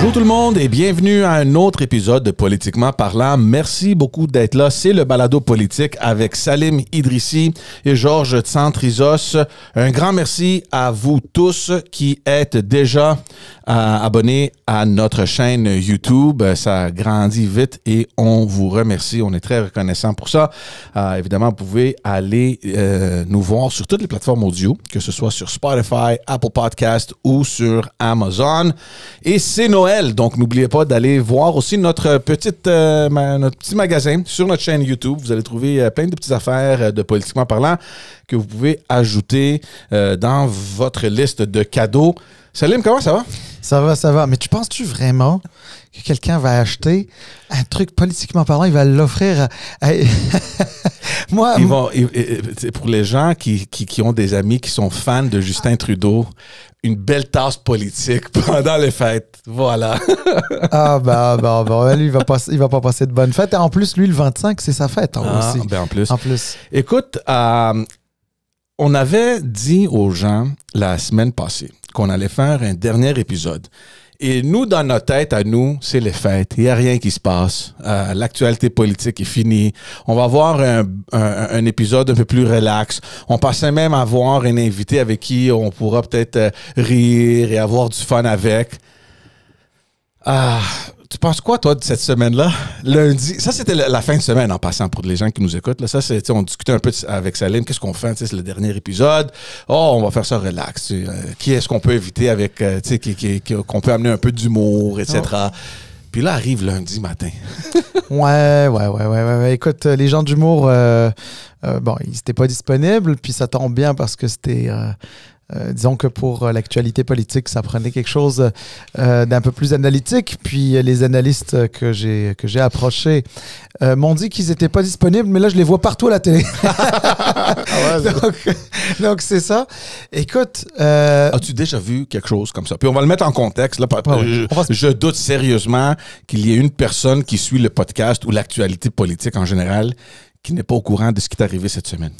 Bonjour tout le monde et bienvenue à un autre épisode de Politiquement parlant. Merci beaucoup d'être là. C'est le balado politique avec Salim Idrissi et Georges Tsantrizos. Un grand merci à vous tous qui êtes déjà abonnés à notre chaîne YouTube. Ça grandit vite et on vous remercie. On est très reconnaissant pour ça. Évidemment, vous pouvez aller nous voir sur toutes les plateformes audio, que ce soit sur Spotify, Apple Podcast ou sur Amazon. Et c'est Noël, donc n'oubliez pas d'aller voir aussi notre petit magasin sur notre chaîne YouTube. Vous allez trouver plein de petites affaires de Politiquement parlant que vous pouvez ajouter dans votre liste de cadeaux. Salim, comment ça va? Ça va. Mais tu penses-tu vraiment que quelqu'un va acheter un truc politiquement parlant, il va l'offrir à... Moi... Pour les gens qui ont des amis qui sont fans de Justin Trudeau, une belle tasse politique pendant les fêtes. Voilà. Lui, il va pas passer de bonnes fêtes. Et en plus, lui, le 25, c'est sa fête aussi. En plus. Écoute, on avait dit aux gens la semaine passée qu'on allait faire un dernier épisode. Et nous, dans notre tête, à nous, c'est les fêtes. Il n'y a rien qui se passe. L'actualité politique est finie. On va avoir un épisode un peu plus relax. On pensait même avoir un invité avec qui on pourra peut-être rire et avoir du fun avec. Tu penses quoi, toi, de cette semaine-là? Lundi, ça, c'était la fin de semaine, en passant, pour les gens qui nous écoutent. Là. Ça, c'est, on discutait un peu avec Salim. Qu'est-ce qu'on fait? C'est le dernier épisode. On va faire ça relax. Qui est-ce qu'on peut éviter avec, qu'on peut amener un peu d'humour, etc. Puis là, arrive lundi matin. Ouais. Écoute, les gens d'humour, ils n'étaient pas disponibles, puis ça tombe bien parce que c'était... disons que pour l'actualité politique, ça prenait quelque chose d'un peu plus analytique. Puis les analystes que j'ai approchés m'ont dit qu'ils n'étaient pas disponibles, mais là, je les vois partout à la télé. donc, c'est ça. Écoute... As-tu déjà vu quelque chose comme ça? Puis on va le mettre en contexte. Là, je doute sérieusement qu'il y ait une personne qui suit le podcast ou l'actualité politique en général qui n'est pas au courant de ce qui est arrivé cette semaine.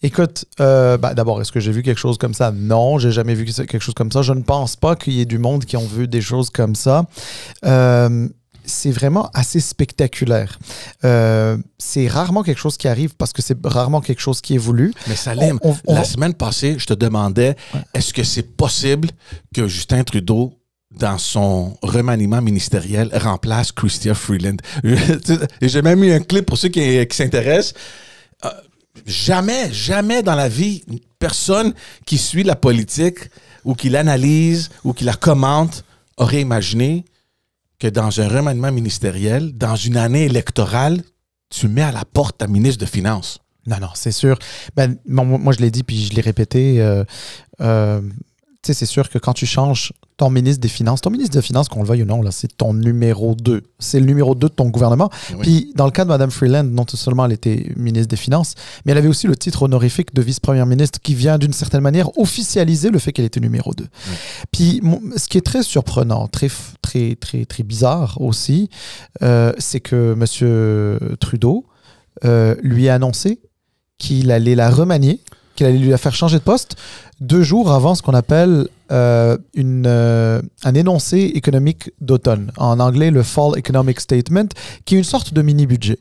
Écoute, d'abord, est-ce que j'ai vu quelque chose comme ça? Non, j'ai jamais vu quelque chose comme ça. Je ne pense pas qu'il y ait du monde qui ont vu des choses comme ça. C'est vraiment assez spectaculaire. C'est rarement quelque chose qui arrive parce que c'est rarement quelque chose qui est voulu. Mais Salim, la semaine passée, je te demandais, est-ce que c'est possible que Justin Trudeau, dans son remaniement ministériel, remplace Chrystia Freeland? J'ai même mis un clip pour ceux qui s'intéressent. Jamais dans la vie, une personne qui suit la politique ou qui l'analyse ou qui la commente aurait imaginé que dans un remaniement ministériel, dans une année électorale, tu mets à la porte ta ministre de Finances. Non, c'est sûr. Moi, je l'ai dit puis je l'ai répété. C'est sûr que quand tu changes ton ministre des Finances, qu'on le veuille ou non, là, c'est ton numéro 2. C'est le numéro 2 de ton gouvernement. Oui. Puis, dans le cas de Mme Freeland, non seulement elle était ministre des Finances, mais elle avait aussi le titre honorifique de vice-première ministre qui vient d'une certaine manière officialiser le fait qu'elle était numéro 2. Oui. Puis, ce qui est très surprenant, très bizarre aussi, c'est que M. Trudeau lui a annoncé qu'il allait la remanier, qu'il allait lui la faire changer de poste 2 jours avant ce qu'on appelle un énoncé économique d'automne. En anglais, le Fall Economic Statement, qui est une sorte de mini-budget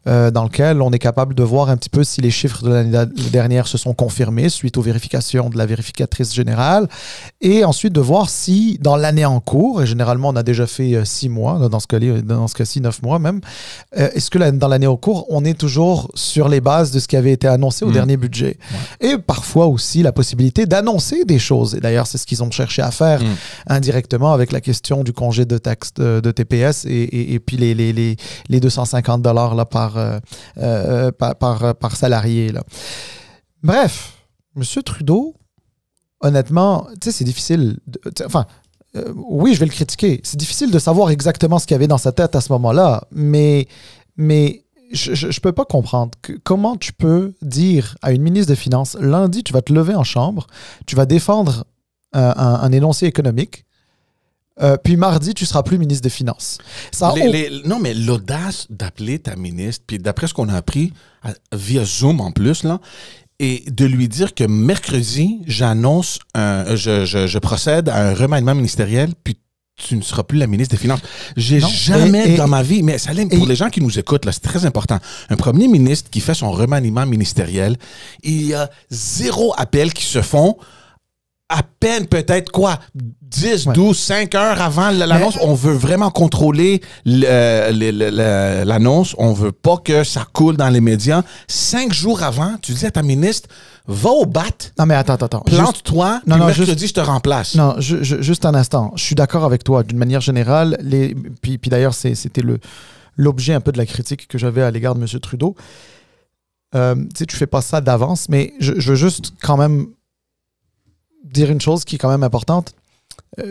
dans lequel on est capable de voir un petit peu si les chiffres de l'année dernière se sont confirmés suite aux vérifications de la vérificatrice générale et ensuite de voir si dans l'année en cours, et généralement on a déjà fait 6 mois, dans ce cas-ci 9 mois même, est-ce que dans l'année en cours, on est toujours sur les bases de ce qui avait été annoncé au dernier budget? Ouais. Et parfois aussi la possibilité d'annoncer des choses. Et d'ailleurs, c'est ce qu'ils ont cherché à faire indirectement avec la question du congé de taxe de TPS et puis les $250 là, par salarié. Là. Bref, M. Trudeau, honnêtement, tu sais, c'est difficile. Oui, je vais le critiquer. C'est difficile de savoir exactement ce qu'il y avait dans sa tête à ce moment-là, mais je ne peux pas comprendre comment tu peux dire à une ministre des Finances, lundi, tu vas te lever en chambre, tu vas défendre un énoncé économique, puis mardi, tu ne seras plus ministre des Finances. Non, mais l'audace d'appeler ta ministre, puis d'après ce qu'on a appris via Zoom en plus, là, et de lui dire que mercredi, je procède à un remaniement ministériel, puis tu ne seras plus la ministre des Finances. J'ai Non. jamais dans ma vie, mais Salim, pour les gens qui nous écoutent, là, c'est très important. Un premier ministre qui fait son remaniement ministériel, il y a 0 appels qui se font à peine peut-être quoi, 10, 12, 5 heures avant l'annonce. On veut vraiment contrôler l'annonce. On veut pas que ça coule dans les médias. 5 jours avant, tu dis à ta ministre, va au bat. Non, mais attends. Plante-toi, puis mercredi, je te remplace. Non, juste un instant. Je suis d'accord avec toi. D'une manière générale, puis d'ailleurs, c'était l'objet un peu de la critique que j'avais à l'égard de M. Trudeau. Tu sais, tu fais pas ça d'avance, mais je veux juste quand même dire une chose qui est quand même importante.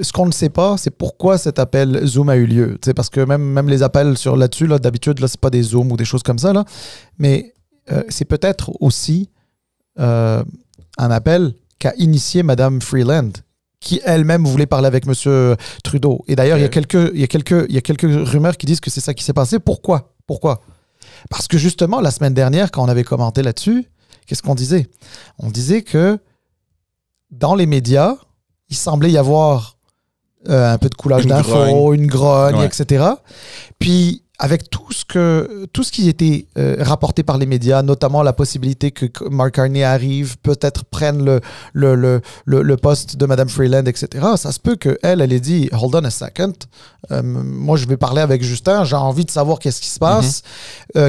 Ce qu'on ne sait pas, c'est pourquoi cet appel Zoom a eu lieu. T'sais, parce que même les appels là-dessus, d'habitude, là, c'est pas des Zooms ou des choses comme ça. Là. Mais c'est peut-être aussi un appel qu'a initié Mme Freeland, qui elle-même voulait parler avec M. Trudeau. Et d'ailleurs, il y a quelques rumeurs qui disent que c'est ça qui s'est passé. Pourquoi? Parce que justement, la semaine dernière, quand on avait commenté là-dessus, qu'est-ce qu'on disait? On disait que dans les médias, il semblait y avoir un peu de coulage d'infos, une grogne, ouais. Etc. Puis, avec tout ce qui était rapporté par les médias, notamment la possibilité que Mark Carney arrive, peut-être prenne le poste de Mme Freeland, etc., ça se peut qu'elle ait dit « Hold on a second, moi je vais parler avec Justin, j'ai envie de savoir qu'est-ce qui se passe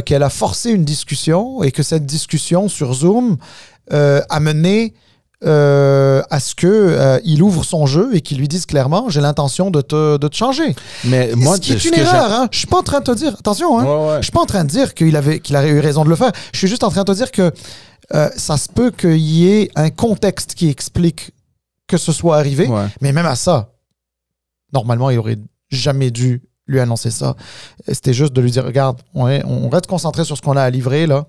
qu'elle a forcé une discussion et que cette discussion sur Zoom a mené à ce qu'il ouvre son jeu et qu'il lui dise clairement j'ai l'intention de te changer. Mais moi, ce qui est une erreur. Hein? Je suis pas en train de te dire, attention, hein? Je suis pas en train de dire qu'il aurait eu raison de le faire. Je suis juste en train de te dire que ça se peut qu'il y ait un contexte qui explique que ce soit arrivé, mais même à ça, normalement, il aurait jamais dû lui annoncer ça. C'était juste de lui dire regarde, on reste concentré sur ce qu'on a à livrer là.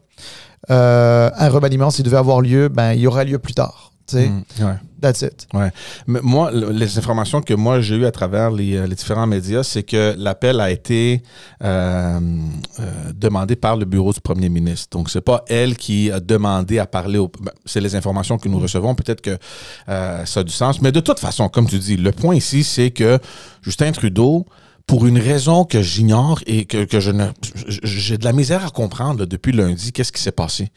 Un remaniement, s'il devait avoir lieu, il y aura lieu plus tard. That's it. Ouais. Mais moi, les informations que moi j'ai eues à travers les différents médias, c'est que l'appel a été demandé par le bureau du premier ministre. Donc, c'est pas elle qui a demandé à parler c'est les informations que nous recevons. Peut-être que ça a du sens. Mais de toute façon, comme tu dis, le point ici, c'est que Justin Trudeau, pour une raison que j'ignore et que j'ai de la misère à comprendre là, depuis lundi, qu'est-ce qui s'est passé.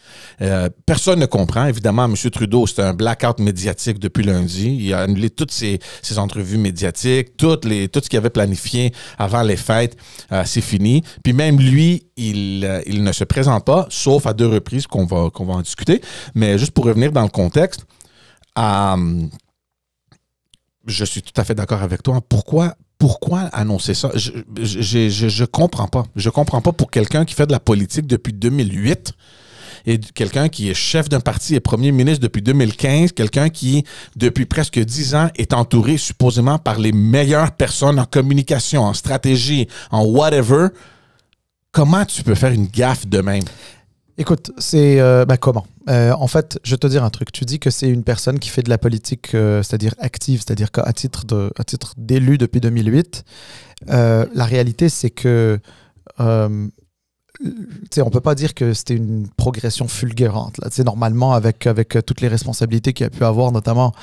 Personne ne comprend. Évidemment, M. Trudeau, c'était un blackout médiatique depuis lundi. Il a annulé toutes ses entrevues médiatiques, tout ce qu'il avait planifié avant les fêtes, c'est fini. Puis même lui, il ne se présente pas, sauf à 2 reprises qu'on va en discuter. Mais juste pour revenir dans le contexte, je suis tout à fait d'accord avec toi. Pourquoi annoncer ça? Je comprends pas. Je comprends pas pour quelqu'un qui fait de la politique depuis 2008 et quelqu'un qui est chef d'un parti et premier ministre depuis 2015, quelqu'un qui, depuis presque 10 ans, est entouré supposément par les meilleures personnes en communication, en stratégie, en whatever. Comment tu peux faire une gaffe de même? Écoute, c'est... comment? En fait, je vais te dire un truc. Tu dis que c'est une personne qui fait de la politique, c'est-à-dire active, c'est-à-dire qu'à titre d'élu depuis 2008. La réalité, c'est que... on peut pas dire que c'était une progression fulgurante. Là. Normalement, avec toutes les responsabilités qu'il a pu avoir, notamment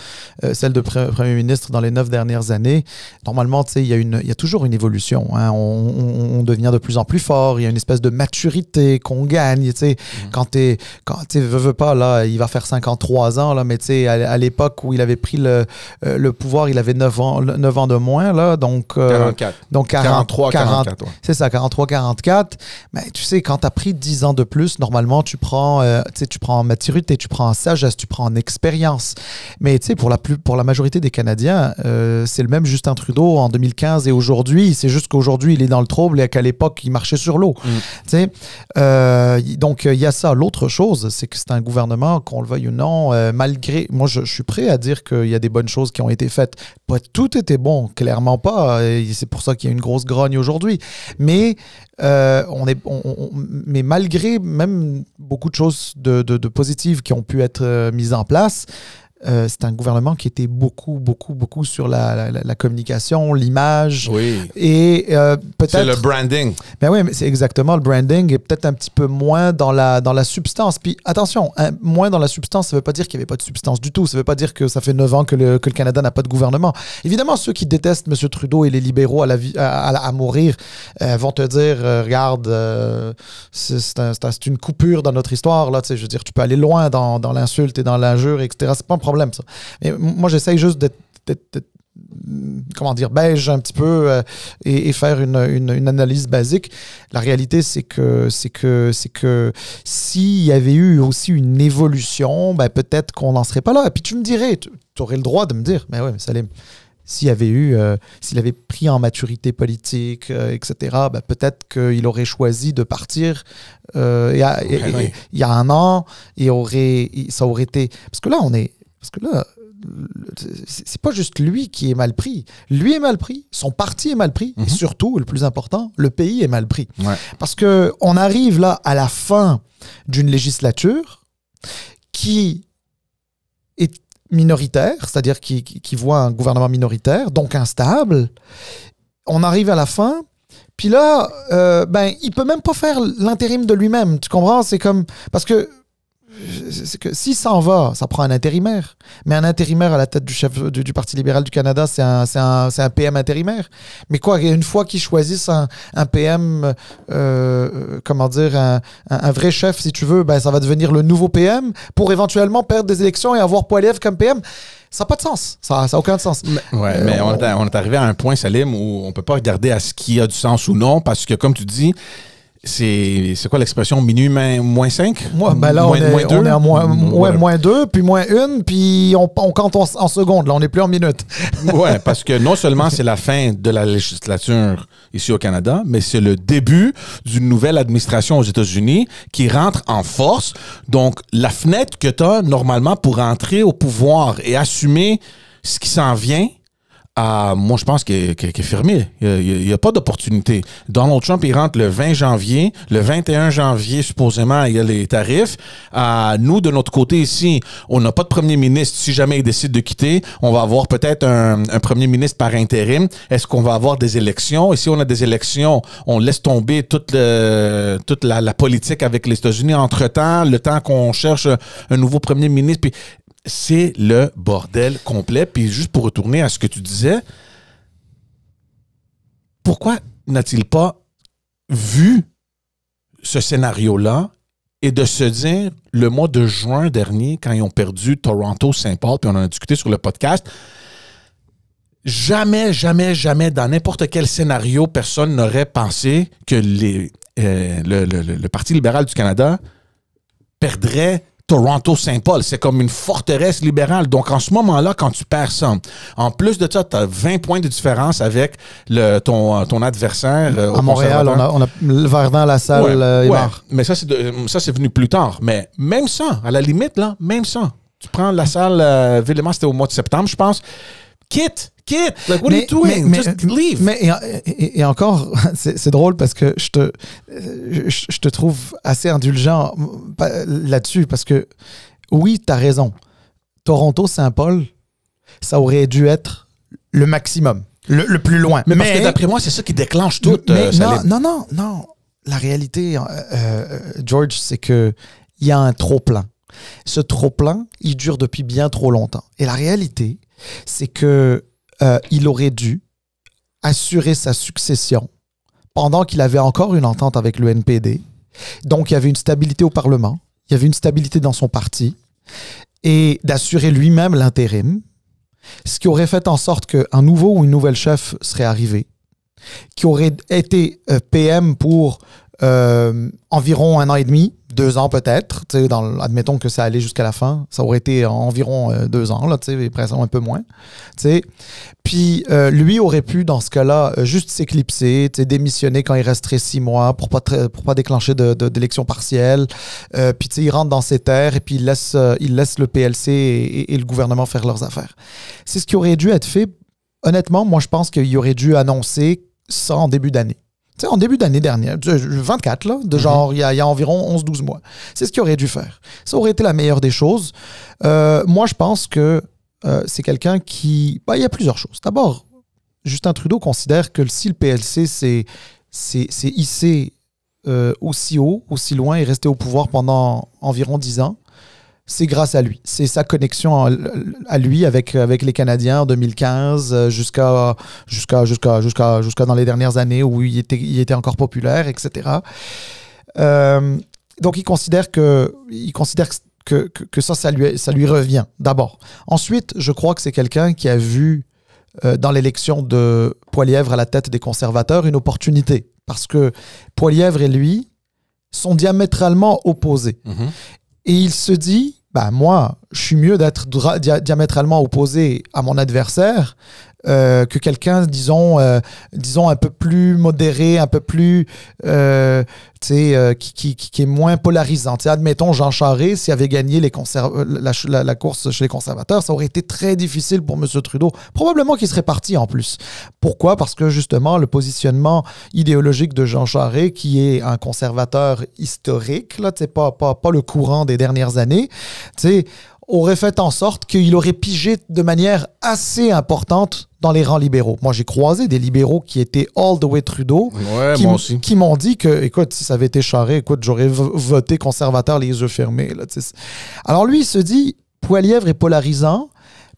celle de Premier ministre dans les 9 dernières années, normalement, il y a toujours une évolution. Hein. On devient de plus en plus fort. Il y a une espèce de maturité qu'on gagne. Quand tu veux pas, là, il va faire 53 ans, là, mais à l'époque où il avait pris le pouvoir, il avait 9 ans de moins. Là, donc, 44. Donc 43, 44. Ouais. C'est ça, 43, 44. Mais tu sais, quand tu as pris 10 ans de plus, normalement, tu prends en maturité, tu prends en sagesse, tu prends en expérience. Mais tu sais, pour la majorité des Canadiens, c'est le même Justin Trudeau en 2015 et aujourd'hui. C'est juste qu'aujourd'hui, il est dans le trouble et qu'à l'époque, il marchait sur l'eau. Donc, il y a ça. L'autre chose, c'est que c'est un gouvernement, qu'on le veuille ou non, malgré... Moi, je suis prêt à dire qu'il y a des bonnes choses qui ont été faites. Pas tout était bon, clairement pas. Et c'est pour ça qu'il y a une grosse grogne aujourd'hui. Mais... mais malgré même beaucoup de choses de positives qui ont pu être mises en place, c'est un gouvernement qui était beaucoup sur la communication, l'image. Oui. Et peut-être... C'est le branding. Ben oui, mais c'est exactement le branding et peut-être un petit peu moins dans la substance. Puis attention, moins dans la substance, ça ne veut pas dire qu'il n'y avait pas de substance du tout. Ça ne veut pas dire que ça fait 9 ans que le Canada n'a pas de gouvernement. Évidemment, ceux qui détestent M. Trudeau et les libéraux à mourir vont te dire, regarde, c'est une coupure dans notre histoire. Là, je veux dire, tu peux aller loin dans l'insulte et dans l'injure, etc. C'est pas un problème, ça. Mais moi, j'essaye juste d'être comment dire, beige un petit peu et faire une analyse basique. La réalité, c'est que s'il y avait eu aussi une évolution, ben peut-être qu'on n'en serait pas là. Et puis tu me dirais, tu aurais le droit de me dire, mais ouais, mais Salim, s'il avait pris en maturité politique, etc., ben peut-être qu'il aurait choisi de partir il y a un an et ça aurait été... Parce que là, c'est pas juste lui qui est mal pris. Lui est mal pris, son parti est mal pris, et surtout, le plus important, le pays est mal pris. Ouais. Parce qu'on arrive là à la fin d'une législature qui est minoritaire, c'est-à-dire qui voit un gouvernement minoritaire, donc instable. On arrive à la fin, puis là, il peut même pas faire l'intérim de lui-même. Tu comprends? C'est comme... Parce que s'il s'en va, ça prend un intérimaire. Mais un intérimaire à la tête du chef du Parti libéral du Canada, c'est un PM intérimaire. Mais quoi, une fois qu'ils choisissent un PM, comment dire, un vrai chef, si tu veux, ben, ça va devenir le nouveau PM pour éventuellement perdre des élections et avoir Poilievre comme PM. Ça n'a pas de sens. Ça n'a aucun sens. Mais on est arrivé à un point, Salim, où on ne peut pas regarder à ce qui a du sens ou non, parce que, comme tu dis, c'est quoi l'expression? Minuit moins 5? Ben là, on est à moins 2, puis moins 1, puis on compte en secondes. Là, on n'est plus en minutes. Oui, parce que non seulement c'est la fin de la législature ici au Canada, mais c'est le début d'une nouvelle administration aux États-Unis qui rentre en force. Donc, la fenêtre que tu as normalement pour entrer au pouvoir et assumer ce qui s'en vient, moi, je pense qu'il est fermé. Il n'y a pas d'opportunité. Donald Trump, il rentre le 20 janvier. Le 21 janvier, supposément, il y a les tarifs. Nous, de notre côté ici, on n'a pas de premier ministre. Si jamais il décide de quitter, on va avoir peut-être un premier ministre par intérim. Est-ce qu'on va avoir des élections? Et si on a des élections, on laisse tomber toute la politique avec les États-Unis entre-temps, le temps qu'on cherche un nouveau premier ministre. Puis c'est le bordel complet. Puis juste pour retourner à ce que tu disais, pourquoi n'a-t-il pas vu ce scénario-là et de se dire, le mois de juin dernier, quand ils ont perdu Toronto-Saint Paul, puis on en a discuté sur le podcast, jamais, dans n'importe quel scénario, personne n'aurait pensé que le Parti libéral du Canada perdrait Toronto-Saint Paul. C'est comme une forteresse libérale. Donc, en ce moment-là, quand tu perds ça, en plus de ça, tu as 20 points de différence avec ton adversaire. À Montréal, on a le Verdun, la salle est mort. Mais ça, c'est venu plus tard. Mais même ça, à la limite, là, même ça. Tu prends la salle, Villemont, c'était au mois de septembre, je pense. Quitte. Like, what are you doing? Just leave. Mais et encore, c'est drôle parce que je te trouve assez indulgent là-dessus parce que oui, tu as raison. Toronto-Saint-Paul, ça aurait dû être le maximum, le plus loin. Mais parce que d'après moi, c'est ça qui déclenche tout. Non. La réalité, George, c'est qu'il y a un trop-plein. Ce trop-plein, il dure depuis bien trop longtemps. Et la réalité, c'est que il aurait dû assurer sa succession pendant qu'il avait encore une entente avec le NPD. Donc, il y avait une stabilité au Parlement, il y avait une stabilité dans son parti, et d'assurer lui-même l'intérim, ce qui aurait fait en sorte qu'un nouveau ou une nouvelle chef serait arrivé, qui aurait été PM pour environ 1 an et demi, 2 ans peut-être, admettons que ça allait jusqu'à la fin, ça aurait été environ 2 ans, là, presque un peu moins. Puis lui aurait pu, dans ce cas-là, juste s'éclipser, démissionner quand il resterait 6 mois pour pas déclencher d'élection partielle. Puis il rentre dans ses terres et puis il laisse le PLC et le gouvernement faire leurs affaires. C'est ce qui aurait dû être fait. Honnêtement, moi je pense qu'il aurait dû annoncer ça en début d'année. Tu sais, en début d'année dernière, 24, là, de genre, il y a environ 11-12 mois. C'est ce qu'il aurait dû faire. Ça aurait été la meilleure des choses. Moi, je pense que c'est quelqu'un qui... il y a plusieurs choses. D'abord, Justin Trudeau considère que si le PLC s'est hissé aussi haut, aussi loin et resté au pouvoir pendant environ 10 ans, c'est grâce à lui. C'est sa connexion à lui avec les Canadiens en 2015 jusqu'à dans les dernières années où il était encore populaire, etc. Donc, il considère que ça lui revient, d'abord. Ensuite, je crois que c'est quelqu'un qui a vu dans l'élection de Poilievre à la tête des conservateurs une opportunité. Parce que Poilievre et lui sont diamétralement opposés. Et il se dit, moi, je suis mieux d'être diamétralement opposé à mon adversaire que quelqu'un, disons, un peu plus modéré, un peu plus, qui est moins polarisant. T'sais, admettons, Jean Charest, s'il avait gagné la course chez les conservateurs, ça aurait été très difficile pour M. Trudeau. Probablement qu'il serait parti en plus. Pourquoi? Parce que justement, le positionnement idéologique de Jean Charest, qui est un conservateur historique, là, pas le courant des dernières années, aurait fait en sorte qu'il aurait pigé de manière assez importante dans les rangs libéraux. Moi, j'ai croisé des libéraux qui étaient all the way Trudeau, qui m'ont dit que, écoute, si ça avait été Charest, écoute, j'aurais voté conservateur les yeux fermés. Là, alors lui, il se dit, Poilievre est polarisant,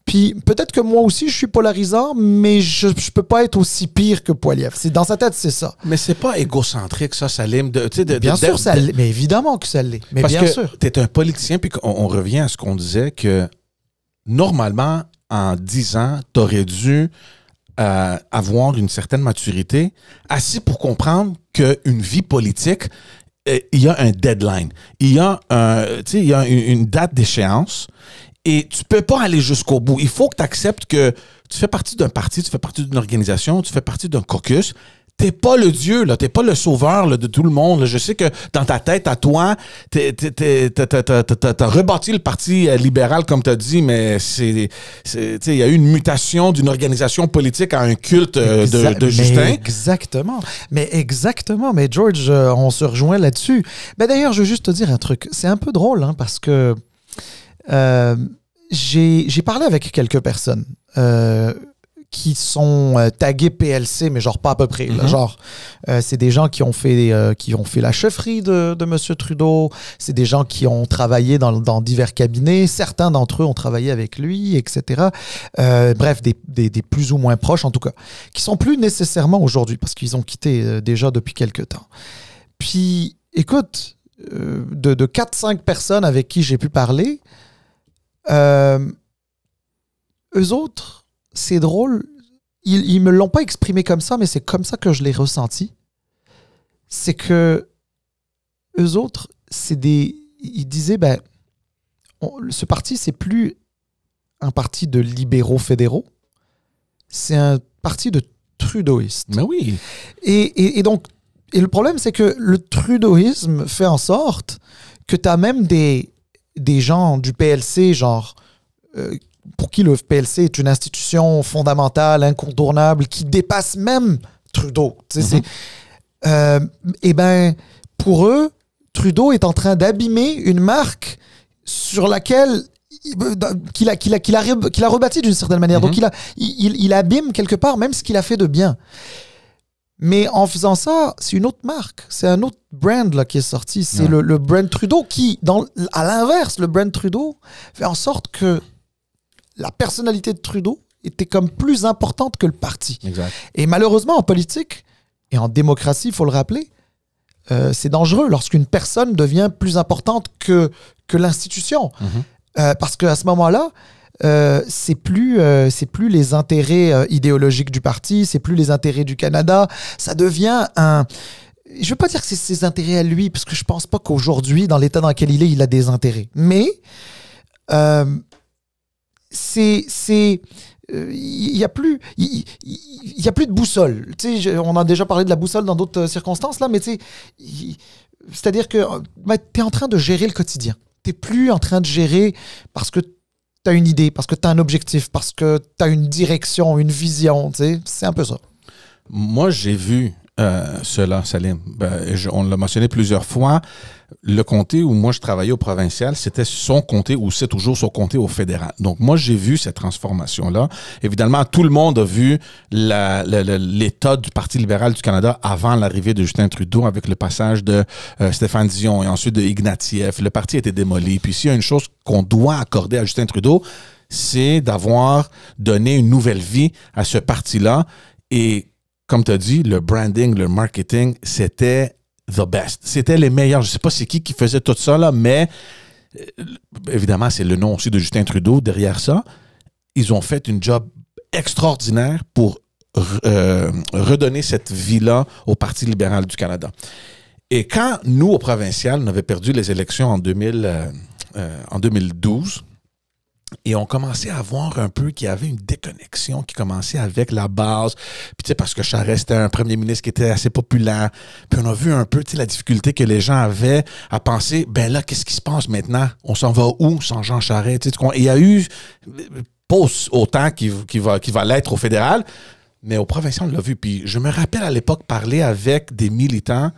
puis peut-être que moi aussi, je suis polarisant, mais je peux pas être aussi pire que Poilievre. Dans sa tête, c'est ça. Mais c'est pas égocentrique, ça, Salim. Bien sûr, ça l'est. Mais évidemment que ça l'est. Mais parce bien que sûr. T'es un politicien, puis on revient à ce qu'on disait, que normalement, en 10 ans, t'aurais dû avoir une certaine maturité, assez pour comprendre qu'une vie politique, il y a un deadline. Il y a une date d'échéance. Et tu peux pas aller jusqu'au bout. Il faut que tu acceptes que tu fais partie d'un parti, tu fais partie d'une organisation, tu fais partie d'un caucus. T'es pas le dieu, là. T'es pas le sauveur là, de tout le monde. Là. Je sais que dans ta tête, à toi, t'as rebâti le Parti libéral, comme t'as dit, mais il y a eu une mutation d'une organisation politique à un culte de Justin. Exactement. Mais George, on se rejoint là-dessus. D'ailleurs, je veux juste te dire un truc. C'est un peu drôle, hein, parce que j'ai parlé avec quelques personnes qui sont taguées PLC, mais genre pas à peu près. Là, genre, c'est des gens qui ont fait la chefferie de M. Trudeau. C'est des gens qui ont travaillé dans divers cabinets. Certains d'entre eux ont travaillé avec lui, etc. Bref, des plus ou moins proches, en tout cas, qui sont plus nécessairement aujourd'hui, parce qu'ils ont quitté déjà depuis quelques temps. Puis, écoute, de 4-5 personnes avec qui j'ai pu parler, eux autres, c'est drôle, ils me l'ont pas exprimé comme ça, mais c'est comme ça que je l'ai ressenti. C'est que eux autres, ils disaient, ce parti, c'est plus un parti de libéraux fédéraux, c'est un parti de trudeauistes. Mais oui. Et donc, le problème, c'est que le trudeauisme fait en sorte que tu as même des gens du PLC, genre, pour qui le PLC est une institution fondamentale, incontournable, qui dépasse même Trudeau. Pour eux, Trudeau est en train d'abîmer une marque sur laquelle qu'il a rebâti d'une certaine manière. Donc, il abîme quelque part même ce qu'il a fait de bien. Mais en faisant ça, c'est une autre marque. C'est un autre brand là, qui est sorti. C'est le brand Trudeau qui, à l'inverse, le brand Trudeau fait en sorte que la personnalité de Trudeau était comme plus importante que le parti. Exact. Et malheureusement, en politique et en démocratie, il faut le rappeler, c'est dangereux lorsqu'une personne devient plus importante que l'institution. Parce qu'à ce moment-là, c'est plus les intérêts idéologiques du parti, c'est plus les intérêts du Canada. Ça devient un... Je ne veux pas dire que c'est ses intérêts à lui, parce que je ne pense pas qu'aujourd'hui, dans l'état dans lequel il est, il a des intérêts. Mais il n'y a plus de boussole. On a déjà parlé de la boussole dans d'autres circonstances, là, mais c'est-à-dire que tu es en train de gérer le quotidien. Tu n'es plus en train de gérer parce que tu as une idée, parce que tu as un objectif, parce que tu as une direction, une vision. C'est un peu ça. Moi, j'ai vu cela, Salim. On l'a mentionné plusieurs fois. Le comté où moi je travaillais au provincial, c'était son comté ou c'est toujours son comté au fédéral. Donc moi j'ai vu cette transformation-là. Évidemment, tout le monde a vu l'état du Parti libéral du Canada avant l'arrivée de Justin Trudeau avec le passage de Stéphane Dion et ensuite de Ignatieff. Le parti a été démoli. Puis s'il y a une chose qu'on doit accorder à Justin Trudeau, c'est d'avoir donné une nouvelle vie à ce parti-là. Et comme tu as dit, le branding, le marketing, c'était the best. C'était les meilleurs. Je ne sais pas c'est qui faisait tout ça, là, mais évidemment, c'est le nom aussi de Justin Trudeau derrière ça. Ils ont fait une job extraordinaire pour redonner cette vie-là au Parti libéral du Canada. Et quand nous, au provincial, on avait perdu les élections en 2012, et on commençait à voir un peu qu'il y avait une déconnexion qui commençait avec la base. Puis tu sais, parce que Charest était un premier ministre qui était assez populaire. Puis on a vu un peu, tu sais, la difficulté que les gens avaient à penser, ben là, qu'est-ce qui se passe maintenant? On s'en va où sans Jean Charest? Tu sais, il y a eu, pas autant qu'il va l'être au fédéral, mais au provincial, on l'a vu. Puis je me rappelle à l'époque parler avec des militants,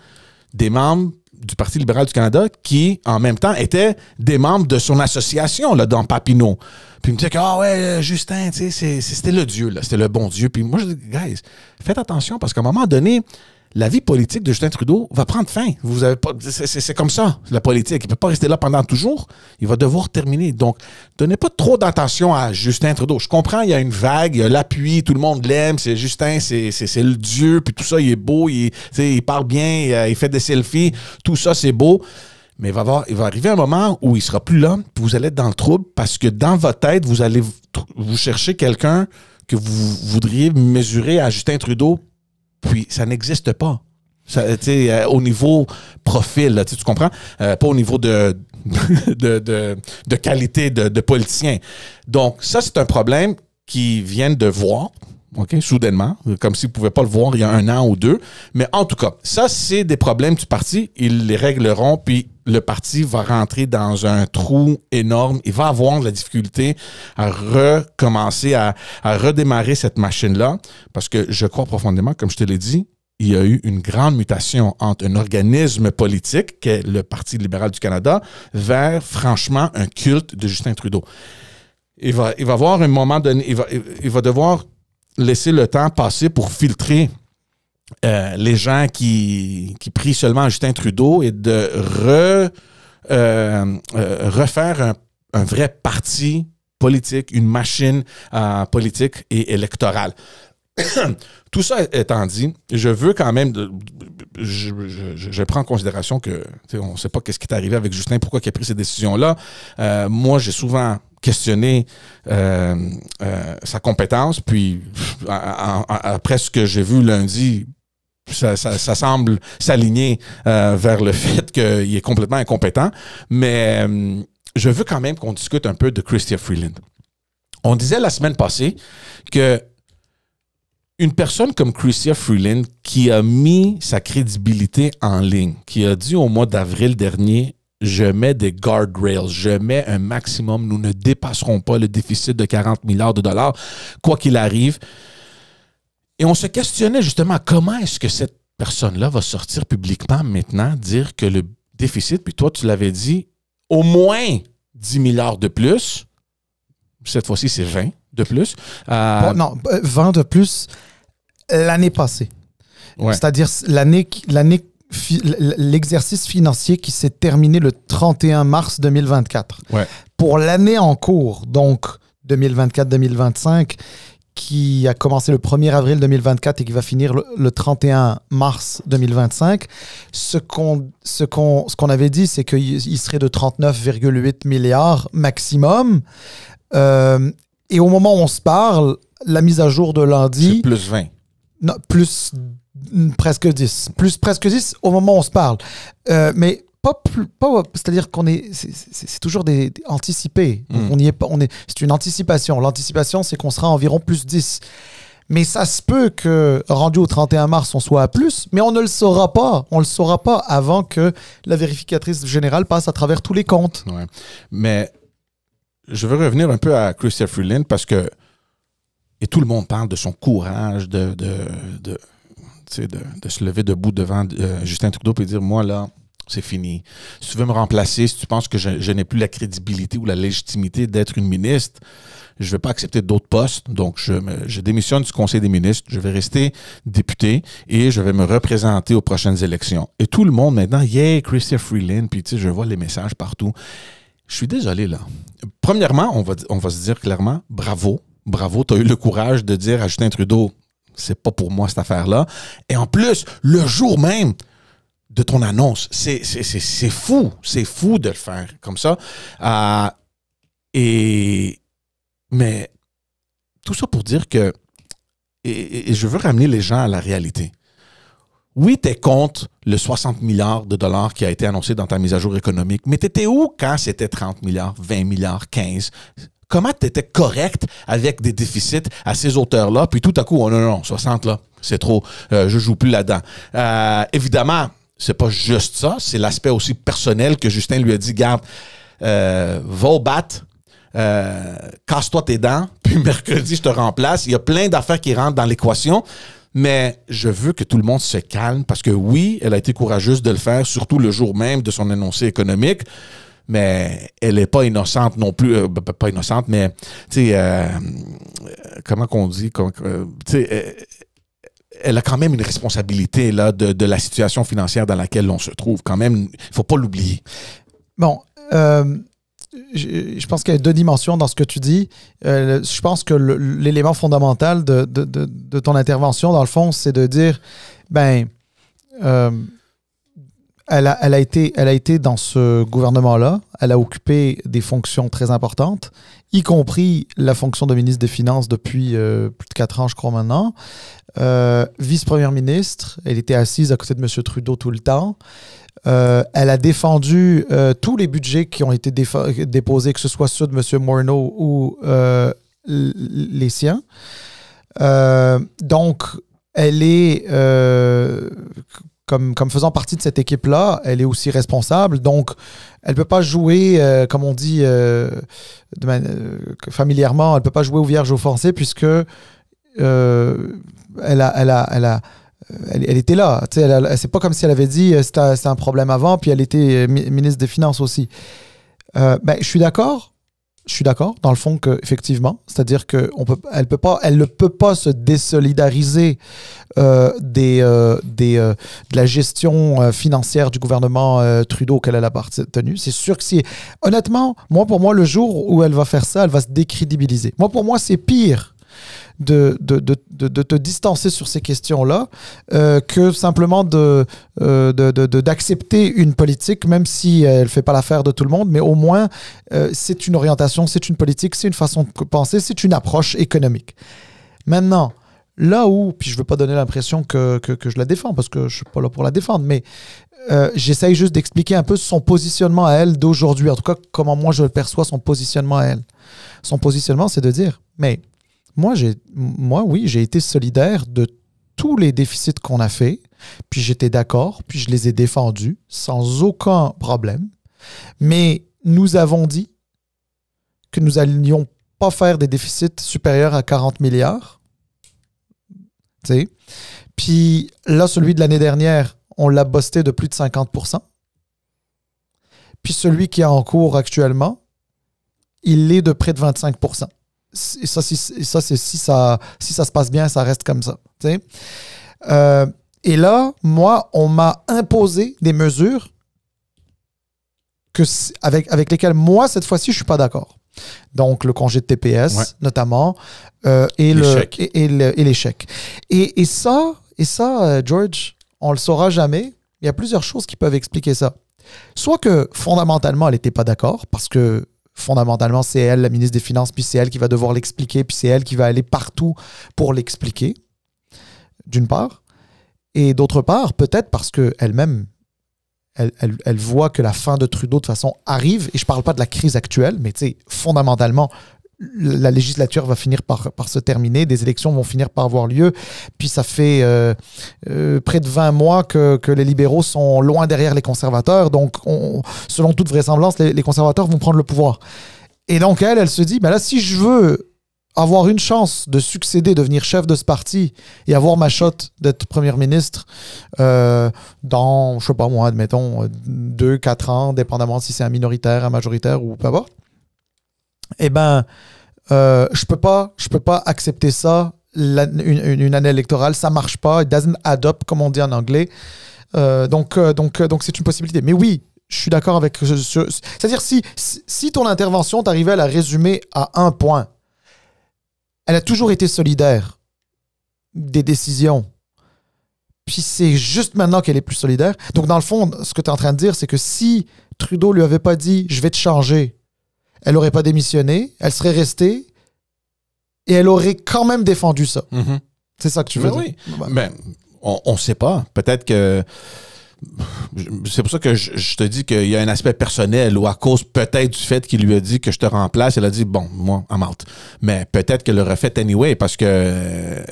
des membres du Parti libéral du Canada qui, en même temps, étaient des membres de son association là, dans Papineau. Puis il me disait que, Justin, tu sais, c'était le Dieu, là, c'était le bon Dieu. Puis moi, je dis, guys, faites attention parce qu'à un moment donné, la vie politique de Justin Trudeau va prendre fin. Vous avez pas, c'est comme ça, la politique. Il ne peut pas rester là pendant toujours. Il va devoir terminer. Donc, donnez pas trop d'attention à Justin Trudeau. Je comprends, il y a une vague, il y a l'appui, tout le monde l'aime. C'est Justin, c'est le Dieu, puis tout ça, il est beau, il parle bien, il fait des selfies. Tout ça, c'est beau. Mais il va arriver un moment où il ne sera plus là, puis vous allez être dans le trouble parce que dans votre tête, vous allez vous chercher quelqu'un que vous voudriez mesurer à Justin Trudeau. Puis, ça n'existe pas. Au niveau profil, là, tu comprends? Pas au niveau de qualité de politicien. Donc, ça, c'est un problème qu'ils viennent de voir, OK, soudainement, comme s'ils ne pouvaient pas le voir il y a 1 an ou 2. Mais en tout cas, ça, c'est des problèmes du parti. Ils les régleront, puis le parti va rentrer dans un trou énorme. Il va avoir de la difficulté à recommencer, à redémarrer cette machine-là, parce que je crois profondément, comme je te l'ai dit, il y a eu une grande mutation entre un organisme politique, qui est le Parti libéral du Canada, vers, franchement, un culte de Justin Trudeau. Il va avoir un moment donné, il va devoir laisser le temps passer pour filtrer les gens qui prient seulement à Justin Trudeau et de refaire un vrai parti politique, une machine politique et électorale. Tout ça étant dit, je veux quand même, je prends en considération que on ne sait pas qu'est-ce qui est arrivé avec Justin, pourquoi il a pris ces décisions-là. Moi, j'ai souvent questionné sa compétence, puis après ce que j'ai vu lundi, ça semble s'aligner vers le fait qu'il est complètement incompétent. Mais je veux quand même qu'on discute un peu de Chrystia Freeland. On disait la semaine passée que une personne comme Chrystia Freeland qui a mis sa crédibilité en ligne, qui a dit au mois d'avril dernier, je mets des guardrails, je mets un maximum, nous ne dépasserons pas le déficit de 40 milliards de dollars, quoi qu'il arrive. Et on se questionnait justement comment est-ce que cette personne-là va sortir publiquement maintenant, dire que le déficit, puis toi tu l'avais dit, au moins 10 milliards de plus, cette fois-ci c'est 20 de plus. Bon, non, 20 de plus l'année passée. Ouais. C'est-à-dire l'exercice financier qui s'est terminé le 31 mars 2024. Ouais. Pour l'année en cours, donc 2024-2025, qui a commencé le 1er avril 2024 et qui va finir le 31 mars 2025, ce qu'on avait dit, c'est qu'il serait de 39,8 milliards maximum. Et au moment où on se parle, la mise à jour de lundi... C'est plus 20. Non, plus presque 10. Plus presque 10 au moment où on se parle. Mais pas c'est-à-dire qu'on est... C'est toujours anticipé. C'est une anticipation. L'anticipation, c'est qu'on sera environ plus 10. Mais ça se peut que, rendu au 31 mars, on soit à plus, mais on ne le saura pas. On ne le saura pas avant que la vérificatrice générale passe à travers tous les comptes. Ouais. Mais je veux revenir un peu à Chrystia Freeland parce que et tout le monde parle de son courage, de de se lever debout devant Justin Trudeau et dire, moi, là, c'est fini. Si tu veux me remplacer, si tu penses que je n'ai plus la crédibilité ou la légitimité d'être une ministre, je ne vais pas accepter d'autres postes. Donc, je démissionne du Conseil des ministres. Je vais rester député et je vais me représenter aux prochaines élections. Et tout le monde maintenant, yeah, Chrystia Freeland, puis tu sais, je vois les messages partout. Je suis désolé, là. Premièrement, on va se dire clairement, bravo, tu as eu le courage de dire à Justin Trudeau, c'est pas pour moi cette affaire-là. Et en plus, le jour même de ton annonce, c'est fou de le faire comme ça. Mais tout ça pour dire que, et je veux ramener les gens à la réalité. Oui, tu es contre le 60 milliards de dollars qui a été annoncé dans ta mise à jour économique, mais tu étais où quand c'était 30 milliards, 20 milliards, 15? Comment tu étais correct avec des déficits à ces hauteurs-là, puis tout à coup, oh non, 60 là, c'est trop, je joue plus là-dedans. Évidemment, c'est pas juste ça, c'est l'aspect aussi personnel que Justin lui a dit, garde, va au bat, casse-toi tes dents, puis mercredi, je te remplace. Il y a plein d'affaires qui rentrent dans l'équation, mais je veux que tout le monde se calme parce que oui, elle a été courageuse de le faire, surtout le jour même de son énoncé économique, mais elle n'est pas innocente non plus. Pas innocente, mais tu sais, comment qu'on dit? Tu sais, elle a quand même une responsabilité là, de la situation financière dans laquelle on se trouve. Quand même, il ne faut pas l'oublier. Bon, je pense qu'il y a deux dimensions dans ce que tu dis. Je pense que l'élément fondamental de ton intervention, dans le fond, c'est de dire, elle a été dans ce gouvernement-là, elle a occupé des fonctions très importantes, y compris la fonction de ministre des Finances depuis plus de 4 ans, je crois maintenant. Vice-première ministre, elle était assise à côté de M. Trudeau tout le temps. Elle a défendu tous les budgets qui ont été déposés, que ce soit ceux de M. Morneau ou les siens. Donc, elle est, comme faisant partie de cette équipe-là, elle est aussi responsable. Donc, elle ne peut pas jouer, comme on dit familièrement, elle ne peut pas jouer aux vierges offensées puisque elle était là. C'est pas comme si elle avait dit c'était un problème avant, puis elle était ministre des Finances aussi. Je suis d'accord. Je suis d'accord, dans le fond, qu'effectivement, c'est-à-dire qu'elle ne peut pas se désolidariser de la gestion financière du gouvernement Trudeau auquel elle a appartenu. C'est sûr que honnêtement, pour moi, le jour où elle va faire ça, elle va se décrédibiliser. Pour moi, c'est pire de te distancer sur ces questions-là que simplement d'accepter une politique, même si elle ne fait pas l'affaire de tout le monde, mais au moins c'est une orientation, c'est une politique, c'est une façon de penser, c'est une approche économique. Maintenant, là où, puis je ne veux pas donner l'impression que je la défends, parce que je ne suis pas là pour la défendre, mais j'essaye juste d'expliquer un peu son positionnement à elle d'aujourd'hui, en tout cas comment moi je perçois son positionnement à elle. Son positionnement, c'est de dire, mais oui, j'ai été solidaire de tous les déficits qu'on a fait, puis j'étais d'accord, puis je les ai défendus sans aucun problème. Mais nous avons dit que nous n'allions pas faire des déficits supérieurs à 40 milliards. Tu sais. Puis là, celui de l'année dernière, on l'a busté de plus de 50%. Puis celui qui est en cours actuellement, il est de près de 25%. Et ça, si ça se passe bien, ça reste comme ça. Et là, moi, on m'a imposé des mesures avec lesquelles, moi, cette fois-ci, je ne suis pas d'accord. Donc, le congé de TPS, notamment, et les chèques. Et ça, George, on ne le saura jamais. Il y a plusieurs choses qui peuvent expliquer ça. Soit que, fondamentalement, elle n'était pas d'accord, parce que fondamentalement, c'est elle, la ministre des Finances, puis c'est elle qui va devoir l'expliquer, puis c'est elle qui va aller partout pour l'expliquer, d'une part. Et d'autre part, peut-être parce qu'elle-même, elle voit que la fin de Trudeau, de toute façon, arrive, et je ne parle pas de la crise actuelle, mais tu sais, fondamentalement, la législature va finir par se terminer, des élections vont finir par avoir lieu, puis ça fait près de 20 mois que les libéraux sont loin derrière les conservateurs, donc selon toute vraisemblance, les conservateurs vont prendre le pouvoir. Et donc elle se dit, là, si je veux avoir une chance de succéder, devenir chef de ce parti et avoir ma shot d'être premier ministre dans, je sais pas moi, admettons, 2-4 ans, dépendamment si c'est un minoritaire, un majoritaire ou peu importe, eh ben, je peux pas accepter ça une année électorale. Ça marche pas. It doesn't add up, comme on dit en anglais. Donc c'est une possibilité. Mais oui, je suis d'accord avec... C'est-à-dire, si ton intervention, t'arrivais à la résumer à un point, elle a toujours été solidaire des décisions. Puis c'est juste maintenant qu'elle est plus solidaire. Donc, dans le fond, ce que tu es en train de dire, c'est que si Trudeau lui avait pas dit « je vais te changer », elle n'aurait pas démissionné, elle serait restée et elle aurait quand même défendu ça. Mm-hmm. C'est ça que tu veux dire? Oui. Ben, on ne sait pas. Peut-être que... C'est pour ça que je te dis qu'il y a un aspect personnel ou à cause peut-être du fait qu'il lui a dit que je te remplace, elle a dit, bon, moi, I'm out. Mais peut-être qu'elle l'aurait fait anyway parce que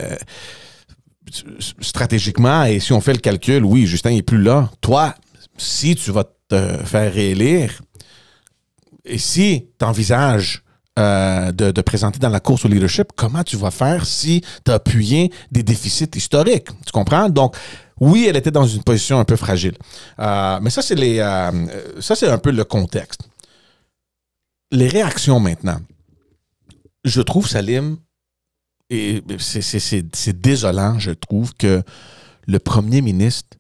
stratégiquement, et si on fait le calcul, oui, Justin n'est plus là. Toi, si tu vas te faire réélire et si tu envisages de présenter dans la course au leadership, comment tu vas faire si tu as appuyé des déficits historiques? Tu comprends? Donc, oui, elle était dans une position un peu fragile. Mais ça, c'est un peu le contexte. Les réactions maintenant. Je trouve, Salim, et c'est désolant, je trouve, que le premier ministre,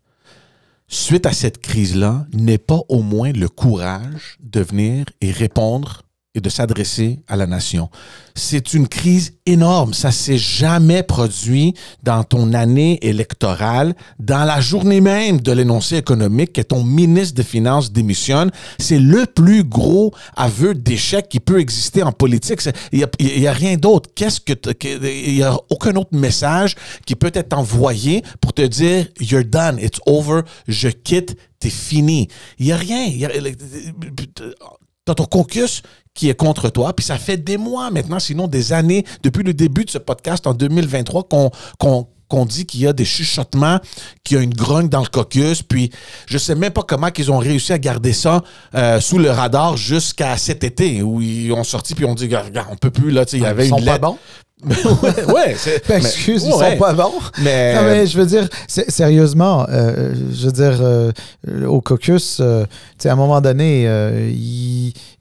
suite à cette crise-là, n'ait pas au moins le courage de venir et répondre et de s'adresser à la nation. C'est une crise énorme. Ça s'est jamais produit dans ton année électorale, dans la journée même de l'énoncé économique que ton ministre des Finances démissionne. C'est le plus gros aveu d'échec qui peut exister en politique. Il y a rien d'autre. Il y a aucun autre message qui peut être envoyé pour te dire « You're done, it's over, je quitte, t'es fini ». Il y a rien. T'as ton caucus qui est contre toi, puis ça fait des mois maintenant, sinon des années, depuis le début de ce podcast en 2023, qu'on dit qu'il y a des chuchotements, qu'il y a une grogne dans le caucus, puis je sais même pas comment qu'ils ont réussi à garder ça sous le radar jusqu'à cet été, où ils ont sorti, puis on dit, regarde, on peut plus, là, tu sais, il y avait une lettre. Pas bons? Excuse, ils sont pas bons. Mais... Non, mais je veux dire, sérieusement, au caucus, à un moment donné,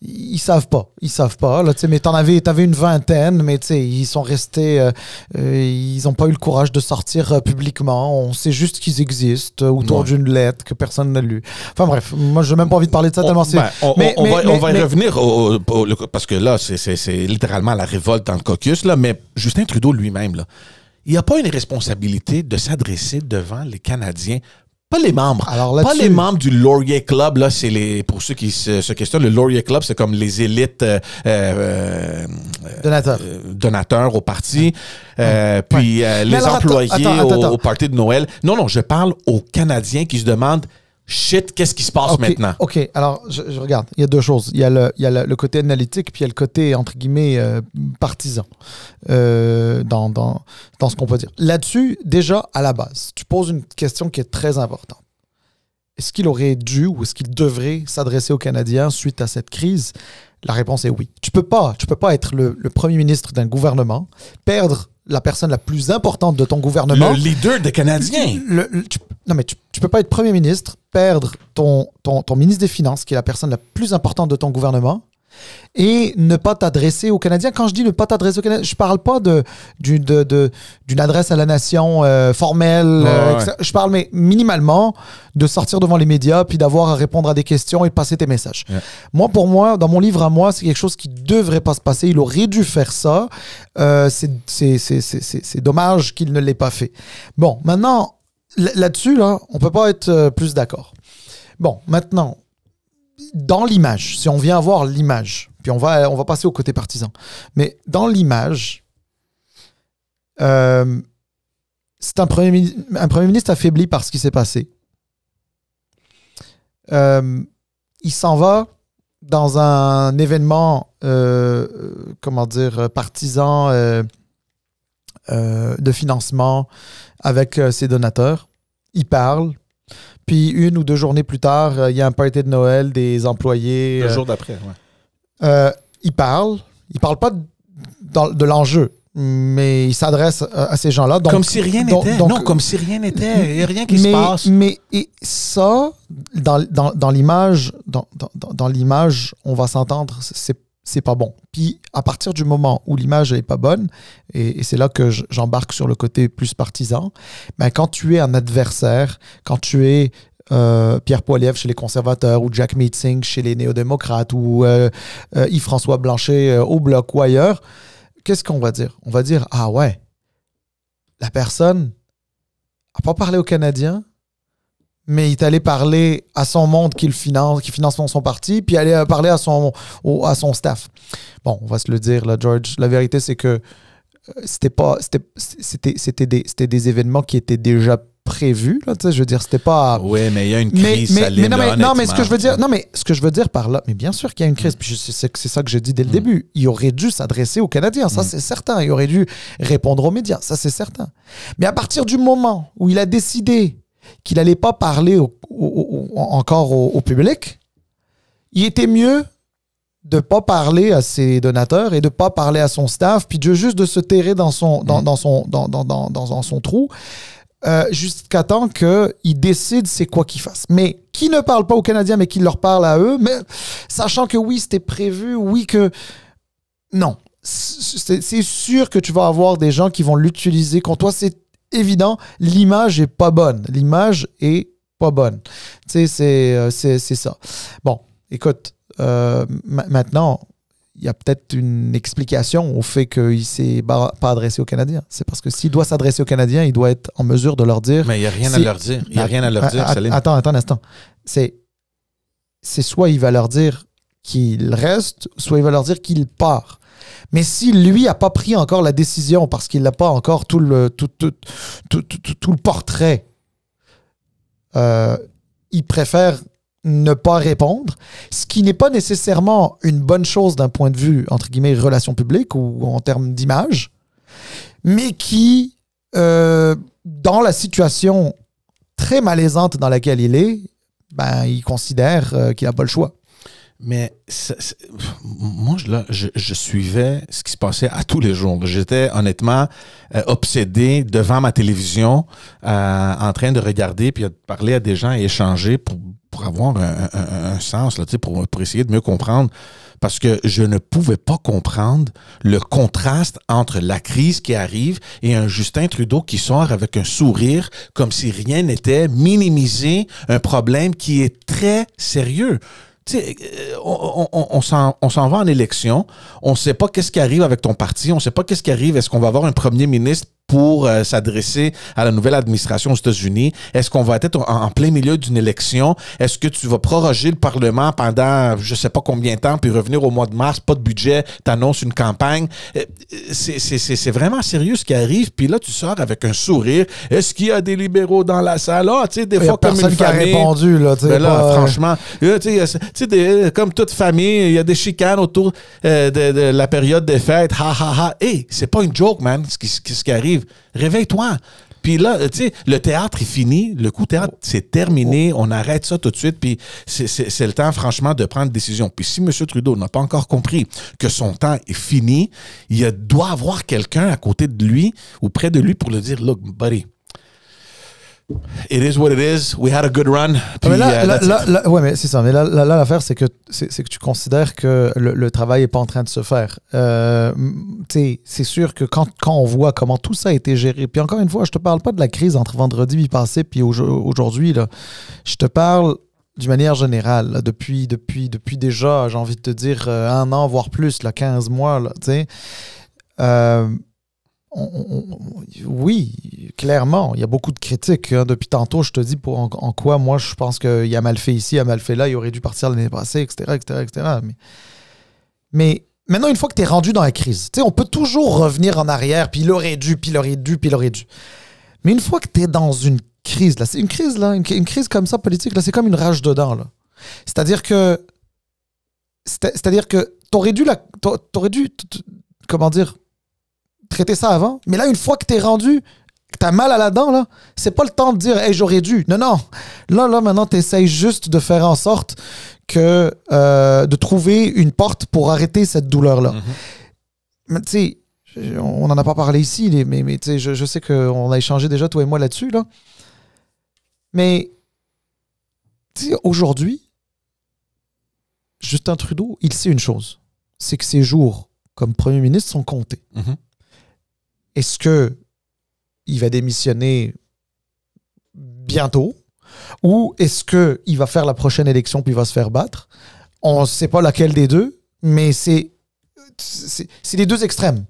ils savent pas. Ils savent pas. Là, mais t'avais une vingtaine, mais ils sont restés. Ils n'ont pas eu le courage de sortir publiquement. On sait juste qu'ils existent autour d'une lettre que personne n'a lue. Enfin bref, moi, je n'ai même pas envie de parler de ça tellement c'est. On va y revenir parce que là, c'est littéralement la révolte dans le caucus, là, mais Justin Trudeau lui-même, là, il n'y a pas une responsabilité de s'adresser devant les Canadiens. Pas les membres. Pas les membres du Laurier Club. Là, c'est pour ceux qui se questionnent, le Laurier Club, c'est comme les élites donateurs au parti. Puis les employés au party de Noël. Non, je parle aux Canadiens qui se demandent shit, qu'est-ce qui se passe maintenant? OK, alors, je regarde. Il y a deux choses. Il y a le côté analytique, puis il y a le côté, entre guillemets, partisan dans ce qu'on peut dire. Là-dessus, déjà, à la base, tu poses une question qui est très importante. Est-ce qu'il aurait dû ou est-ce qu'il devrait s'adresser aux Canadiens suite à cette crise? La réponse est oui. Tu peux pas être le premier ministre d'un gouvernement, perdre la personne la plus importante de ton gouvernement. Le leader des Canadiens. Non, mais tu peux pas être premier ministre, perdre ton ministre des Finances, qui est la personne la plus importante de ton gouvernement, et ne pas t'adresser aux Canadiens. Quand je dis ne pas t'adresser aux Canadiens, je parle pas d'une adresse à la nation formelle. Je parle, mais minimalement, de sortir devant les médias puis d'avoir à répondre à des questions et de passer tes messages. Yeah. Pour moi, dans mon livre à moi, c'est quelque chose qui devrait pas se passer. Il aurait dû faire ça. C'est dommage qu'il ne l'ait pas fait. Bon, maintenant, là-dessus, on peut pas être plus d'accord. Bon, maintenant, dans l'image, si on vient voir l'image, puis on va passer au côté partisan, mais dans l'image, c'est un premier ministre affaibli par ce qui s'est passé. Il s'en va dans un événement, partisan de financement avec ses donateurs. Il parle. Puis 1 ou 2 journées plus tard, il y a un party de Noël des employés. Le jour d'après, ouais. Il parle. Il parle pas de l'enjeu. Mais il s'adresse à ces gens-là. Donc, comme si rien n'était. Non, comme si rien n'était. Il n'y a rien qui se passe. Mais et ça, dans l'image, dans l'image, on va s'entendre, c'est pas bon. Puis, à partir du moment où l'image n'est pas bonne, et c'est là que j'embarque sur le côté plus partisan, ben, quand tu es un adversaire, quand tu es Pierre Poilievre chez les conservateurs, ou Jack Meeting chez les néo-démocrates, ou Yves-François Blanchet au Bloc ou ailleurs, qu'est-ce qu'on va dire? On va dire, ah ouais, la personne n'a pas parlé aux Canadiens, mais il est allé parler à son monde qui finance son parti, puis aller parler à son staff. Bon, on va se le dire, là, George. La vérité, c'est que c'était des événements qui étaient déjà prévus. Là, je veux dire, c'était pas... Oui, mais il y a une crise, mais ce que je veux dire... Non, mais ce que je veux dire par là... Mais bien sûr qu'il y a une crise, puis c'est ça que j'ai dit dès le début. Il aurait dû s'adresser aux Canadiens, ça c'est certain. Il aurait dû répondre aux médias, ça c'est certain. Mais à partir du moment où il a décidé qu'il n'allait pas parler encore au public, il était mieux de ne pas parler à ses donateurs et de ne pas parler à son staff, puis juste de se terrer dans son trou, jusqu'à temps qu'il décide c'est quoi qu'il fasse. Mais qui ne parle pas aux Canadiens, mais qui leur parle à eux, mais sachant que oui, c'était prévu, oui que... Non. C'est sûr que tu vas avoir des gens qui vont l'utiliser contre toi. C'est évident, l'image est pas bonne. L'image est pas bonne. Tu sais, c'est ça. Bon, écoute, maintenant... il y a peut-être une explication au fait qu'il ne s'est pas adressé aux Canadiens. C'est parce que s'il doit s'adresser aux Canadiens, il doit être en mesure de leur dire... Mais il n'y a rien à leur dire. Il n'y a rien à leur dire, Salim. Attends un instant. C'est soit il va leur dire qu'il reste, soit il va leur dire qu'il part. Mais si lui n'a pas pris encore la décision parce qu'il n'a pas encore tout le portrait, il préfère ne pas répondre, ce qui n'est pas nécessairement une bonne chose d'un point de vue, entre guillemets, relations publiques ou en termes d'image, mais qui, dans la situation très malaisante dans laquelle il est, ben, il considère qu'il n'a pas le choix. Mais moi, je suivais ce qui se passait à tous les jours. J'étais honnêtement obsédé devant ma télévision, en train de regarder, puis de parler à des gens et échanger pour avoir un sens, là, pour essayer de mieux comprendre. Parce que je ne pouvais pas comprendre le contraste entre la crise qui arrive et un Justin Trudeau qui sort avec un sourire comme si rien n'était, minimiser un problème qui est très sérieux. Tu sais, on s'en va en élection, on ne sait pas qu'est-ce qui arrive avec ton parti, on ne sait pas qu'est-ce qui arrive, est-ce qu'on va avoir un premier ministre pour s'adresser à la nouvelle administration aux États-Unis? Est-ce qu'on va être en plein milieu d'une élection? Est-ce que tu vas proroger le Parlement pendant je ne sais pas combien de temps, puis revenir au mois de mars, pas de budget, t'annonces une campagne? C'est vraiment sérieux ce qui arrive, puis là, tu sors avec un sourire. Est-ce qu'il y a des libéraux dans la salle? Ah, tu sais, des fois, comme une famille... Personne qui a répondu, là. Ben là, franchement, comme toute famille, il y a des chicanes autour de la période des fêtes. Ha, ha, ha. Hey, c'est pas une joke, man, ce qui arrive. Réveille-toi. Puis là, tu sais, le théâtre est fini. Le coup théâtre, c'est terminé. On arrête ça tout de suite. Puis c'est le temps, franchement, de prendre une décision. Puis si M. Trudeau n'a pas encore compris que son temps est fini, il doit avoir quelqu'un à côté de lui ou près de lui pour le dire, look, buddy, it is what it is. We had a good run. Puis, là, ouais, mais c'est ça. Mais là, l'affaire, c'est que tu considères que le travail n'est pas en train de se faire. C'est sûr que quand on voit comment tout ça a été géré, puis encore une fois, je te parle pas de la crise entre vendredi passé puis aujourd'hui, là. Je te parle d'une manière générale, là, depuis déjà, j'ai envie de te dire, 1 an, voire plus, là, 15 mois, là, tu sais. Oui, clairement, il y a beaucoup de critiques. Hein. Depuis tantôt, je te dis en quoi moi je pense qu'il a mal fait ici, il a mal fait là, il aurait dû partir l'année passée, etc. Mais maintenant, une fois que tu es rendu dans la crise, on peut toujours revenir en arrière, puis il aurait dû. Mais une fois que tu es dans une crise, là, c'est une crise, là, une crise comme ça politique, là, c'est comme une rage dedans. Là. C'est-à-dire que t'aurais dû, comment dire, traiter ça avant. Mais là, une fois que t'es rendu, que t'as mal à la dent, là, c'est pas le temps de dire « Hey, j'aurais dû ». Non. Là, maintenant, t'essayes juste de faire en sorte que de trouver une porte pour arrêter cette douleur-là. Mais tu sais, on n'en a pas parlé ici, mais tu sais, je sais qu'on a échangé déjà, toi et moi, là-dessus, là. Mais, tu sais, aujourd'hui, Justin Trudeau, il sait une chose, c'est que ses jours comme premier ministre sont comptés. Mm-hmm. Est-ce qu'il va démissionner bientôt ou est-ce qu'il va faire la prochaine élection puis il va se faire battre? On ne sait pas laquelle des deux, mais c'est les deux extrêmes.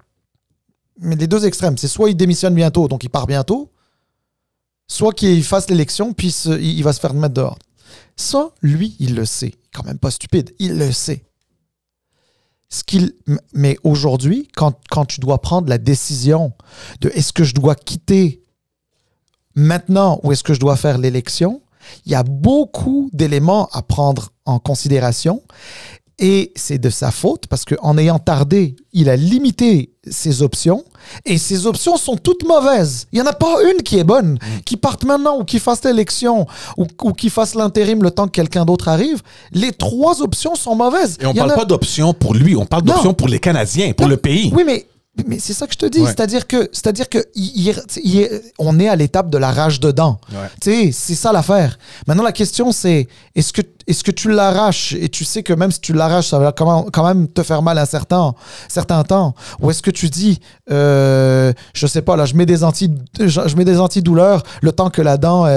Mais les deux extrêmes, c'est soit il démissionne bientôt, donc il part bientôt, soit qu'il fasse l'élection puis il va se faire mettre dehors. Ça, lui, il le sait. Quand même pas stupide, il le sait. Mais aujourd'hui, quand tu dois prendre la décision de est-ce que je dois quitter maintenant ou est-ce que je dois faire l'élection, il y a beaucoup d'éléments à prendre en considération et c'est de sa faute parce qu'en ayant tardé, il a limité ses options et ses options sont toutes mauvaises. Il n'y en a pas une qui est bonne. Qui parte maintenant ou qui fasse l'élection ou qui fasse l'intérim le temps que quelqu'un d'autre arrive, les trois options sont mauvaises. Et on ne parle pas d'options pour lui, on parle d'options pour les Canadiens, pour le pays. Oui, mais c'est ça que je te dis. Ouais. C'est-à-dire que on est à l'étape de la rage dedans. Ouais. C'est ça l'affaire. Maintenant, la question, c'est est-ce que tu l'arraches et tu sais que même si tu l'arraches, ça va quand même te faire mal un certain temps? Ou est-ce que tu dis, je sais pas, là, je mets des antidouleurs le temps que la dent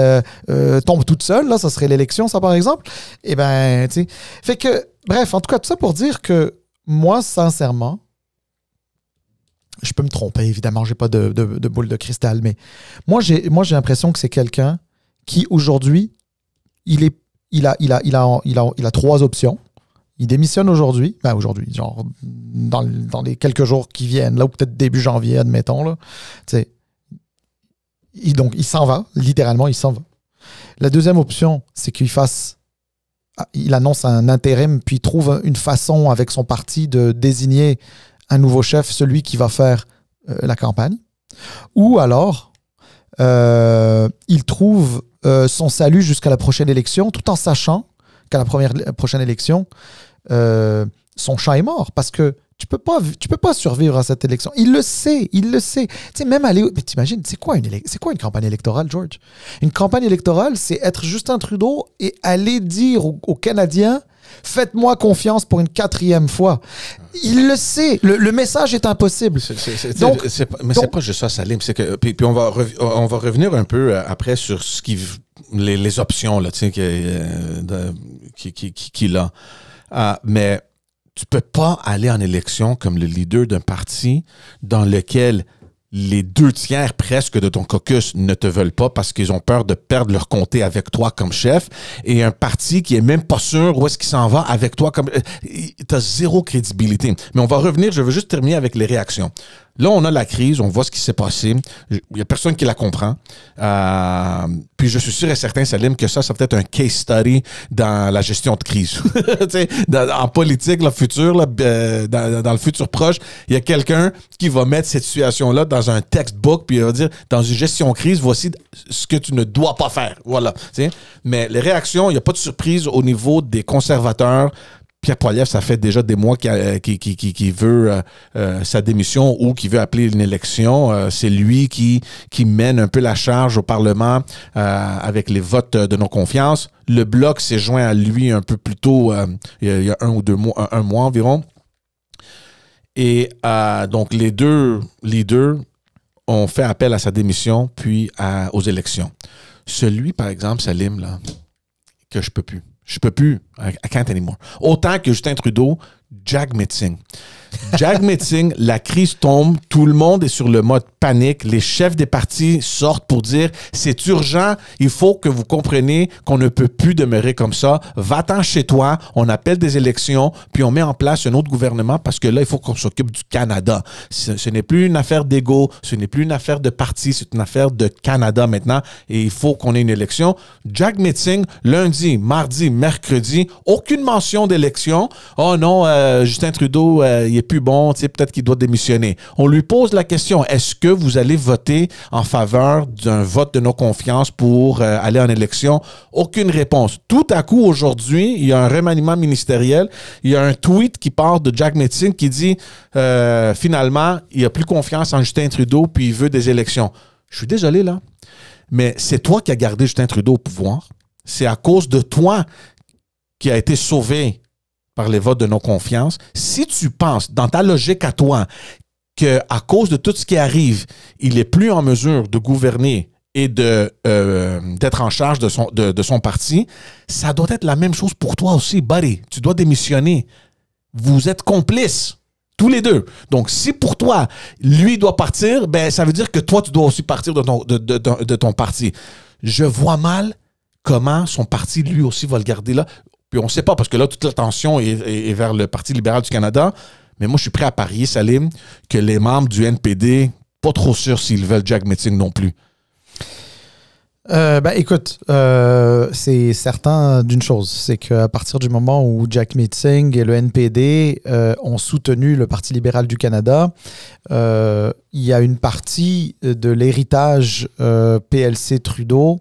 tombe toute seule. Là, ça serait l'élection, ça, par exemple. Eh ben, tu sais. Fait que, bref, en tout cas, tout ça pour dire que moi, sincèrement, je peux me tromper, évidemment, j'ai pas de boule de cristal, mais moi j'ai l'impression que c'est quelqu'un qui, aujourd'hui, il a trois options. Il démissionne aujourd'hui, genre dans les quelques jours qui viennent, là, ou peut-être début janvier, admettons, là. Donc, il s'en va, littéralement, il s'en va. La deuxième option, c'est il annonce un intérim, puis il trouve une façon avec son parti de désigner un nouveau chef, celui qui va faire la campagne. Ou alors, il trouve son salut jusqu'à la prochaine élection, tout en sachant qu'à la prochaine élection, son chat est mort. Parce que tu peux pas survivre à cette élection. Il le sait. Tu sais, même aller... Mais t'imagines, c'est quoi une campagne électorale, George? Une campagne électorale, c'est être Justin Trudeau et aller dire aux Canadiens: faites-moi confiance pour une 4e fois. Il le sait. Le message est impossible. Mais c'est pas juste ça, Salim. C'est que, puis on va revenir un peu après sur les options là, qu'il a. Mais tu peux pas aller en élection comme le leader d'un parti dans lequel les 2/3 presque de ton caucus ne te veulent pas parce qu'ils ont peur de perdre leur comté avec toi comme chef, et un parti qui est même pas sûr où est-ce qu'il s'en va avec toi comme... T'as zéro crédibilité. Mais on va revenir, je veux juste terminer avec les réactions. Là, on a la crise, on voit ce qui s'est passé. Il n'y a personne qui la comprend. Puis je suis sûr et certain, Salim, que ça va peut-être un case study dans la gestion de crise. En politique, le futur, là, dans le futur proche, il y a quelqu'un qui va mettre cette situation-là dans un textbook, puis il va dire, dans une gestion de crise, voici ce que tu ne dois pas faire. Voilà. T'sais? Mais les réactions, il n'y a pas de surprise au niveau des conservateurs. Pierre Poilievre, ça fait déjà des mois qu'il veut sa démission ou qui veut appeler une élection. C'est lui qui mène un peu la charge au Parlement avec les votes de non-confiance. Le Bloc s'est joint à lui un peu plus tôt, il y a un mois environ. Et donc, les deux leaders ont fait appel à sa démission puis aux élections. Celui, par exemple, Salim, là, que je peux plus. Je peux plus. I can't anymore. Autant que Justin Trudeau, Jack Metzing. Jack Metzing, la crise tombe, tout le monde est sur le mode panique, les chefs des partis sortent pour dire c'est urgent, il faut que vous compreniez qu'on ne peut plus demeurer comme ça, va-t'en chez toi, on appelle des élections, puis on met en place un autre gouvernement parce que là, il faut qu'on s'occupe du Canada. Ce n'est plus une affaire d'ego, ce n'est plus une affaire de parti, c'est une affaire de Canada maintenant et il faut qu'on ait une élection. Jack Metzing, lundi, mardi, mercredi, aucune mention d'élection. Oh non, Justin Trudeau, il est plus bon, peut-être qu'il doit démissionner. On lui pose la question, est-ce que vous allez voter en faveur d'un vote de non-confiance pour aller en élection? Aucune réponse. Tout à coup, aujourd'hui, il y a un remaniement ministériel. Il y a un tweet qui part de Jack Metzing qui dit finalement, il n'a plus confiance en Justin Trudeau puis il veut des élections. Je suis désolé, là, mais c'est toi qui as gardé Justin Trudeau au pouvoir. C'est à cause de toi qui a été sauvé par les votes de non-confiance. Si tu penses, dans ta logique à toi, qu'à cause de tout ce qui arrive, il n'est plus en mesure de gouverner et d'être en charge de son parti, ça doit être la même chose pour toi aussi, buddy. Tu dois démissionner. Vous êtes complices, tous les deux. Donc, si pour toi, lui doit partir, ben ça veut dire que toi, tu dois aussi partir de ton parti. Je vois mal comment son parti, lui aussi, va le garder là. Puis on ne sait pas, parce que là, toute l'attention est vers le Parti libéral du Canada. Mais moi, je suis prêt à parier, Salim, que les membres du NPD, pas trop sûrs s'ils veulent Jack Metzing non plus. Écoute, c'est certain d'une chose, c'est qu'à partir du moment où Jack Metzing et le NPD ont soutenu le Parti libéral du Canada, il y a une partie de l'héritage PLC Trudeau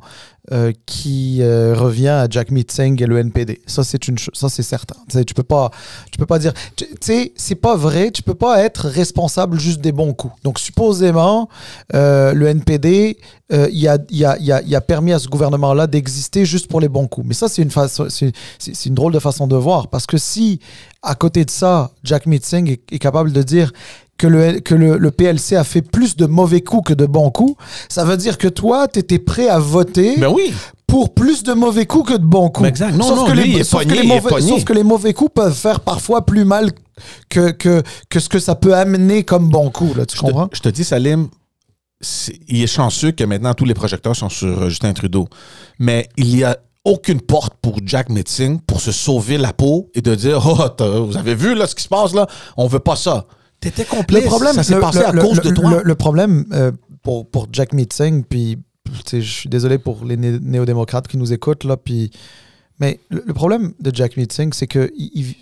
qui revient à Jack Metzing et le NPD. Ça, c'est certain. Tu peux pas dire... Tu sais, c'est pas vrai. Tu peux pas être responsable juste des bons coups. Donc, supposément, le NPD, il a permis à ce gouvernement-là d'exister juste pour les bons coups. Mais ça, c'est une drôle de façon de voir. Parce que si, à côté de ça, Jack Metzing est capable de dire que le PLC a fait plus de mauvais coups que de bons coups, ça veut dire que toi, tu étais prêt à voter pour plus de mauvais coups que de bons coups. Exact. Sauf que les mauvais coups peuvent faire parfois plus mal que ce que ça peut amener comme bons coups. Là, tu comprends? Je te dis, Salim, il est chanceux que maintenant tous les projecteurs sont sur Justin Trudeau. Mais il y a aucune porte pour Jack Metzing pour se sauver la peau et de dire « Oh, vous avez vu là, ce qui se passe là? On veut pas ça. » T'étais complice. Ça s'est passé à cause de toi. Le problème pour Jack Metzing, puis je suis désolé pour les néo-démocrates qui nous écoutent, là, mais le problème de Jack Metzing, c'est qu'il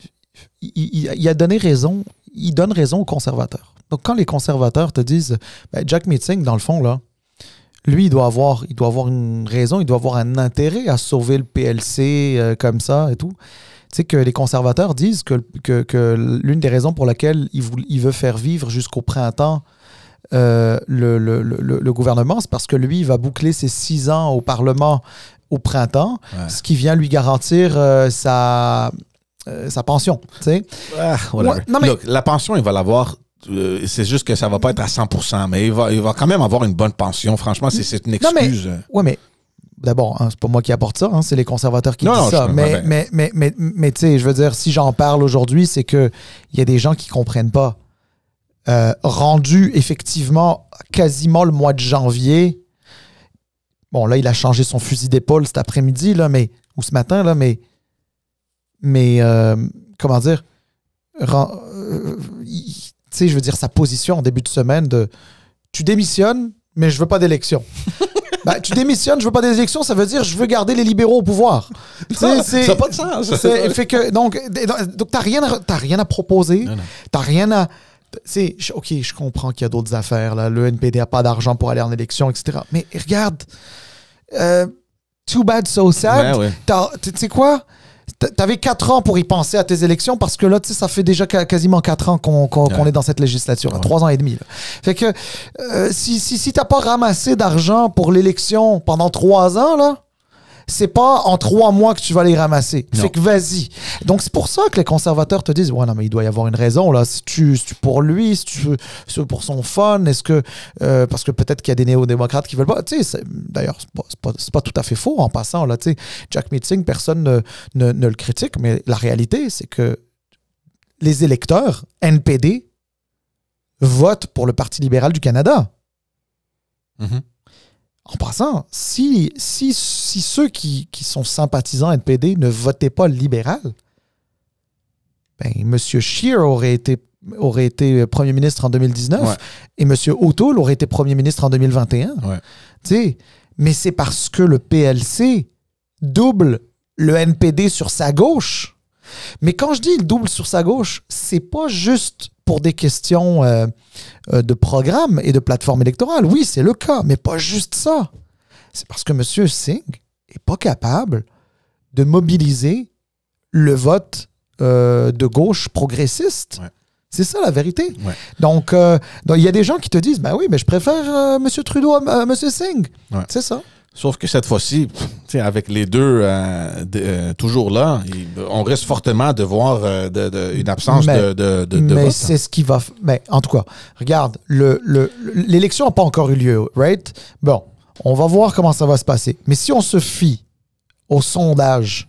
a donné raison, il donne raison aux conservateurs. Donc quand les conservateurs te disent Jack Metzing, dans le fond, là, lui, il doit avoir une raison, il doit avoir un intérêt à sauver le PLC comme ça et tout. Tu sais que les conservateurs disent que l'une des raisons pour laquelle il veut faire vivre jusqu'au printemps le gouvernement, c'est parce que lui, il va boucler ses 6 ans au Parlement au printemps, ce qui vient lui garantir sa pension. Tu sais? Look, la pension, il va l'avoir. C'est juste que ça va pas être à 100%, mais il va quand même avoir une bonne pension. Franchement, c'est une excuse. Mais d'abord, c'est pas moi qui apporte ça, c'est les conservateurs qui disent ça. Mais tu sais, je veux dire, si j'en parle aujourd'hui, c'est qu'il y a des gens qui comprennent pas. Rendu effectivement quasiment le mois de janvier, bon là, il a changé son fusil d'épaule cet après-midi, là, ou ce matin, là, mais comment dire, tu sais, je veux dire, sa position en début de semaine de « tu démissionnes, mais je veux pas d'élection ». Tu démissionnes, je veux pas d'élection, ça veut dire je veux garder les libéraux au pouvoir. Ça n'a pas de sens. Donc t'as rien à proposer, t'as rien à... OK, je comprends qu'il y a d'autres affaires, là. Le NPD n'a pas d'argent pour aller en élection, etc. Mais regarde, too bad, so sad. Tu sais quoi? T'avais 4 ans pour y penser à tes élections parce que là, tu sais, ça fait déjà quasiment 4 ans qu'on est dans cette législature. 3 ans et demi. Là. Fait que si t'as pas ramassé d'argent pour l'élection pendant 3 ans, là, c'est pas en 3 mois que tu vas les ramasser. Non. Fait que vas-y. Donc, c'est pour ça que les conservateurs te disent « Ouais, non, mais il doit y avoir une raison, là. Si tu pour lui, si tu veux pour son fun, est-ce que... parce que peut-être qu'il y a des néo-démocrates qui veulent pas... » Tu sais, d'ailleurs, c'est pas tout à fait faux en passant, là. Tu sais, Jack Metzing, personne ne le critique, mais la réalité, c'est que les électeurs NPD votent pour le Parti libéral du Canada. Mm-hmm. En passant, si ceux qui sont sympathisants NPD ne votaient pas le libéral, ben, M. Scheer aurait été premier ministre en 2019 et M. O'Toole aurait été premier ministre en 2021. Mais c'est parce que le PLC double le NPD sur sa gauche Mais quand je dis il double sur sa gauche, c'est pas juste pour des questions de programme et de plateforme électorale. Oui, c'est le cas, mais pas juste ça. C'est parce que M. Singh n'est pas capable de mobiliser le vote de gauche progressiste. Ouais. C'est ça la vérité. Ouais. Donc, il y a des gens qui te disent, ben oui, mais je préfère M. Trudeau à M. Singh. Ouais. C'est ça. Sauf que cette fois-ci, avec les deux toujours là, on risque fortement de voir une absence de mais vote. C'est ce qui va... Mais en tout cas, regarde, l'élection n'a pas encore eu lieu, right? Bon, on va voir comment ça va se passer. Mais si on se fie au sondage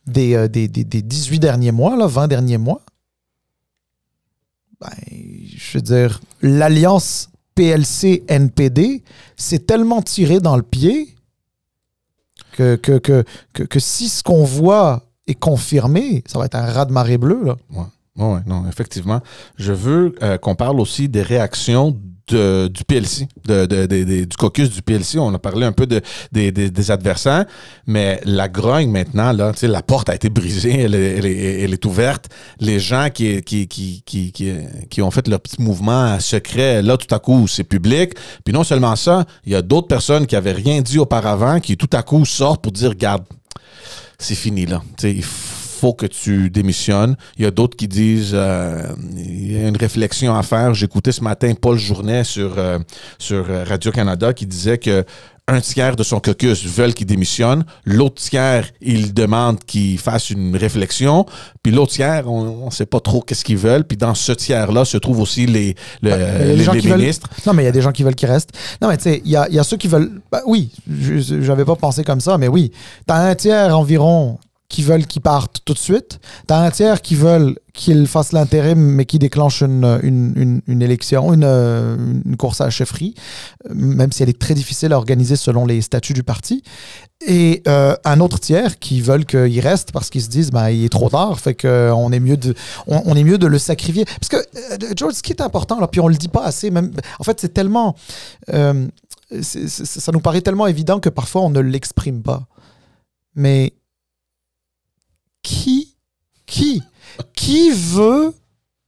des 18 derniers mois, là, 20 derniers mois, ben, je veux dire, l'alliance PLC-NPD s'est tellement tirée dans le pied que si ce qu'on voit est confirmé, ça va être un raz-de-marée bleu, là. Ouais, non, effectivement. Je veux qu'on parle aussi des réactions du PLC, du caucus du PLC. On a parlé un peu des adversaires, mais la grogne maintenant, là, la porte a été brisée, elle est ouverte. Les gens qui ont fait leur petit mouvement secret, là, tout à coup, c'est public. Puis non seulement ça, il y a d'autres personnes qui n'avaient rien dit auparavant, qui tout à coup sortent pour dire, regarde, c'est fini, là. Il faut que tu démissionnes. Il y a d'autres qui disent il y a une réflexion à faire. J'écoutais ce matin Paul Journet sur Radio-Canada qui disait que un tiers de son caucus veulent qu'il démissionne. L'autre tiers, il demande qu'il fasse une réflexion. Puis l'autre tiers, on ne sait pas trop qu'est-ce qu'ils veulent. Puis dans ce tiers-là se trouvent aussi les ministres. Non, mais il y a des gens qui veulent qu'il reste. Non, mais tu sais, il y a ceux qui veulent... Ben, oui, je n'avais pas pensé comme ça, mais oui. Tu as un tiers environ qui veulent qu'il parte tout de suite. Tu as un tiers qui veulent qu'il fasse l'intérim, mais qui déclenche une élection, une course à la chefferie, même si elle est très difficile à organiser selon les statuts du parti. Et un autre tiers qui veulent qu'il reste parce qu'ils se disent ben, il est trop tard, fait qu'on est mieux de le sacrifier. Parce que, George, ce qui est important, là, puis on le dit pas assez, même, en fait, c'est tellement... ça nous paraît tellement évident que parfois on ne l'exprime pas. Mais qui veut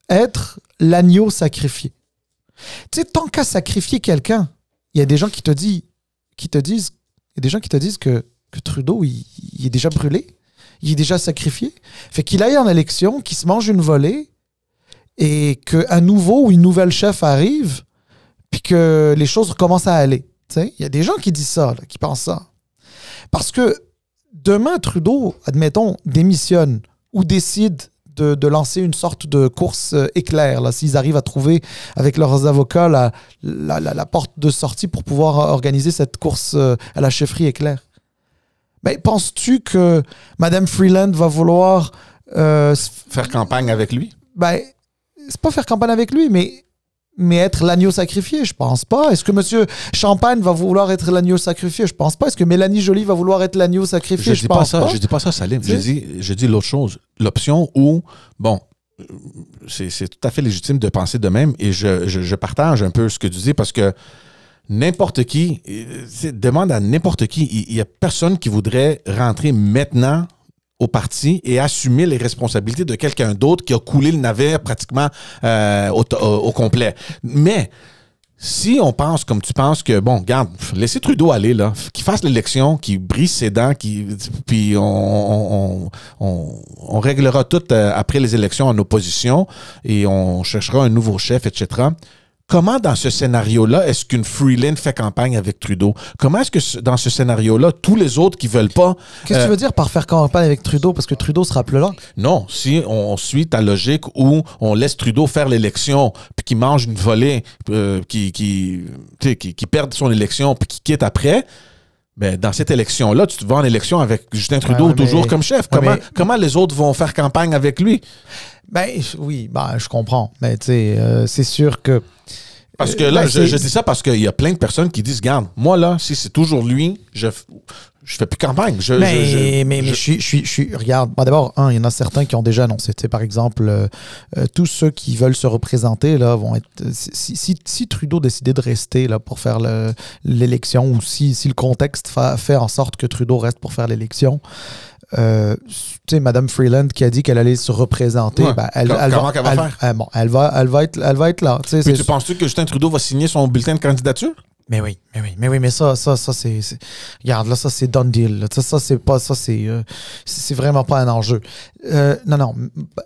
être l'agneau sacrifié? Tu sais, tant qu'à sacrifier quelqu'un, il y a des gens qui te disent que Trudeau, il est déjà brûlé, il est déjà sacrifié. Fait qu'il aille en élection, qu'il se mange une volée et qu'un nouveau ou une nouvelle chef arrive puis que les choses recommencent à aller. Tu sais, il y a des gens qui disent ça, là, qui pensent ça. Parce que demain, Trudeau, admettons, démissionne ou décide de lancer une sorte de course éclair, là, s'ils arrivent à trouver avec leurs avocats la porte de sortie pour pouvoir organiser cette course à la chefferie éclair. Ben, penses-tu que Mme Freeland va vouloir... faire campagne avec lui? Ben, c'est pas faire campagne avec lui, mais être l'agneau sacrifié, je pense pas. Est-ce que M. Champagne va vouloir être l'agneau sacrifié? Je pense pas. Est-ce que Mélanie Joly va vouloir être l'agneau sacrifié? Je pense pas. Je dis pas ça, Salim. Je dis l'autre chose. L'option où, bon, c'est tout à fait légitime de penser de même et je partage un peu ce que tu dis parce que n'importe qui, demande à n'importe qui, il y a personne qui voudrait rentrer maintenant au parti et assumer les responsabilités de quelqu'un d'autre qui a coulé le navire pratiquement au complet. Mais si on pense comme tu penses que, bon, regarde, laissez Trudeau aller, là, qu'il fasse l'élection, qu'il brise ses dents, puis on réglera tout après les élections en opposition et on cherchera un nouveau chef, etc. Comment, dans ce scénario-là, est-ce qu'une Freeland fait campagne avec Trudeau? Comment est-ce que, dans ce scénario-là, tous les autres qui veulent pas... Qu'est-ce que tu veux dire par faire campagne avec Trudeau? Parce que Trudeau sera plus là. Non, si on suit ta logique où on laisse Trudeau faire l'élection, puis qu'il mange une volée, qui perd son élection, puis qui quitte après... Ben, dans cette élection-là, tu te vas en élection avec Justin Trudeau toujours comme chef. Comment les autres vont faire campagne avec lui? Ben oui, ben, je comprends. Mais tu sais, c'est sûr que... Parce que là, je dis ça parce qu'il y a plein de personnes qui disent, regarde, moi là, si c'est toujours lui, je fais plus campagne. Regarde, ben, d'abord, il y en a certains qui ont déjà annoncé. Tu sais, par exemple, tous ceux qui veulent se représenter là, vont être... Si Trudeau décidait de rester là, pour faire l'élection ou si le contexte fait en sorte que Trudeau reste pour faire l'élection, tu sais, Mme Freeland qui a dit qu'elle allait se représenter, Ouais. ben, Comment qu'elle va faire? bon, elle va être là. Tu sais, Puis tu penses-tu que Justin Trudeau va signer son bulletin de candidature? Mais ça, c'est. Regarde, là, ça, c'est done deal. Là. Ça, c'est pas. Ça, c'est vraiment pas un enjeu. Non.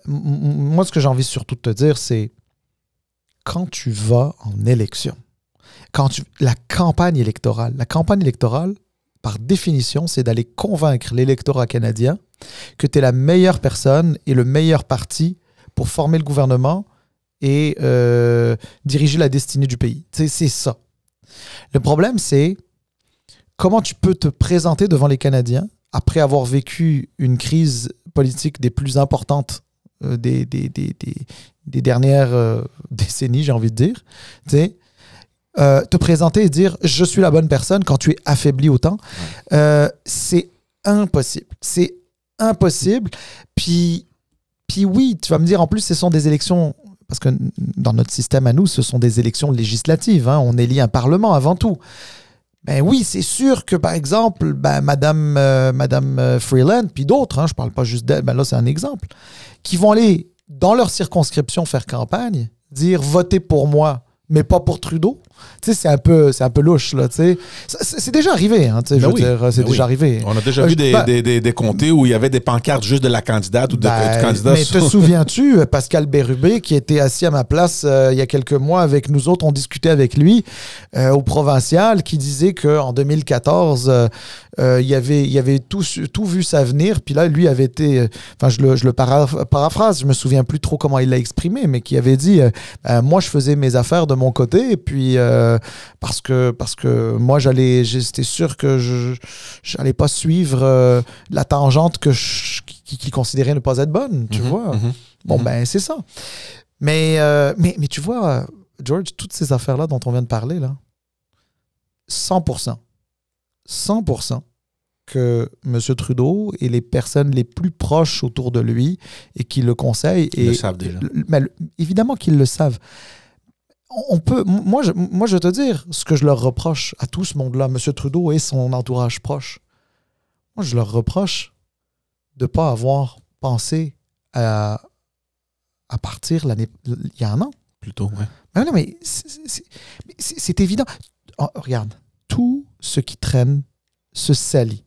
Moi, ce que j'ai envie surtout de te dire, c'est quand tu vas en élection, la campagne électorale, par définition, c'est d'aller convaincre l'électorat canadien que tu es la meilleure personne et le meilleur parti pour former le gouvernement et diriger la destinée du pays. C'est ça. Le problème, c'est comment tu peux te présenter devant les Canadiens après avoir vécu une crise politique des plus importantes des dernières décennies, j'ai envie de dire. Tu sais, te présenter et dire « je suis la bonne personne » quand tu es affaibli autant, c'est impossible. C'est impossible. Puis oui, tu vas me dire, en plus, ce sont des élections... Parce que dans notre système à nous, ce sont des élections législatives. Hein. On élit un parlement avant tout. Ben oui, c'est sûr que, par exemple, Madame Freeland, puis d'autres, hein, je ne parle pas juste d'elle, ben là, c'est un exemple, qui vont aller dans leur circonscription faire campagne, dire « votez pour moi », mais pas pour Trudeau. Tu sais, c'est un peu louche, là, tu sais. C'est déjà arrivé, hein, tu sais, je veux dire, c'est déjà arrivé. On a déjà vu des comtés où il y avait des pancartes juste de la candidate ou du candidat. Mais te souviens-tu, Pascal Bérubé, qui était assis à ma place il y a quelques mois avec nous autres, on discutait avec lui au provincial, qui disait qu'en 2014, il avait tout vu ça venir, puis là, lui avait été, enfin, je le paraphrase, je me souviens plus trop comment il l'a exprimé, mais qui avait dit, moi, je faisais mes affaires de mon côté, et puis parce que moi, j'étais sûr que je n'allais pas suivre la tangente qu'il considérait ne pas être bonne, tu vois. Bon, ben, c'est ça. Mais tu vois, George, toutes ces affaires-là dont on vient de parler, là, 100% que M. Trudeau et les personnes les plus proches autour de lui et qui le conseillent... Ils le savent déjà. Évidemment qu'ils le savent. Moi, je vais te dire ce que je leur reproche à tout ce monde-là, M. Trudeau et son entourage proche. Moi, je leur reproche de ne pas avoir pensé à partir il y a un an. Plutôt, oui. Non, mais c'est évident. Oh, regarde, tout ce qui traîne se salit.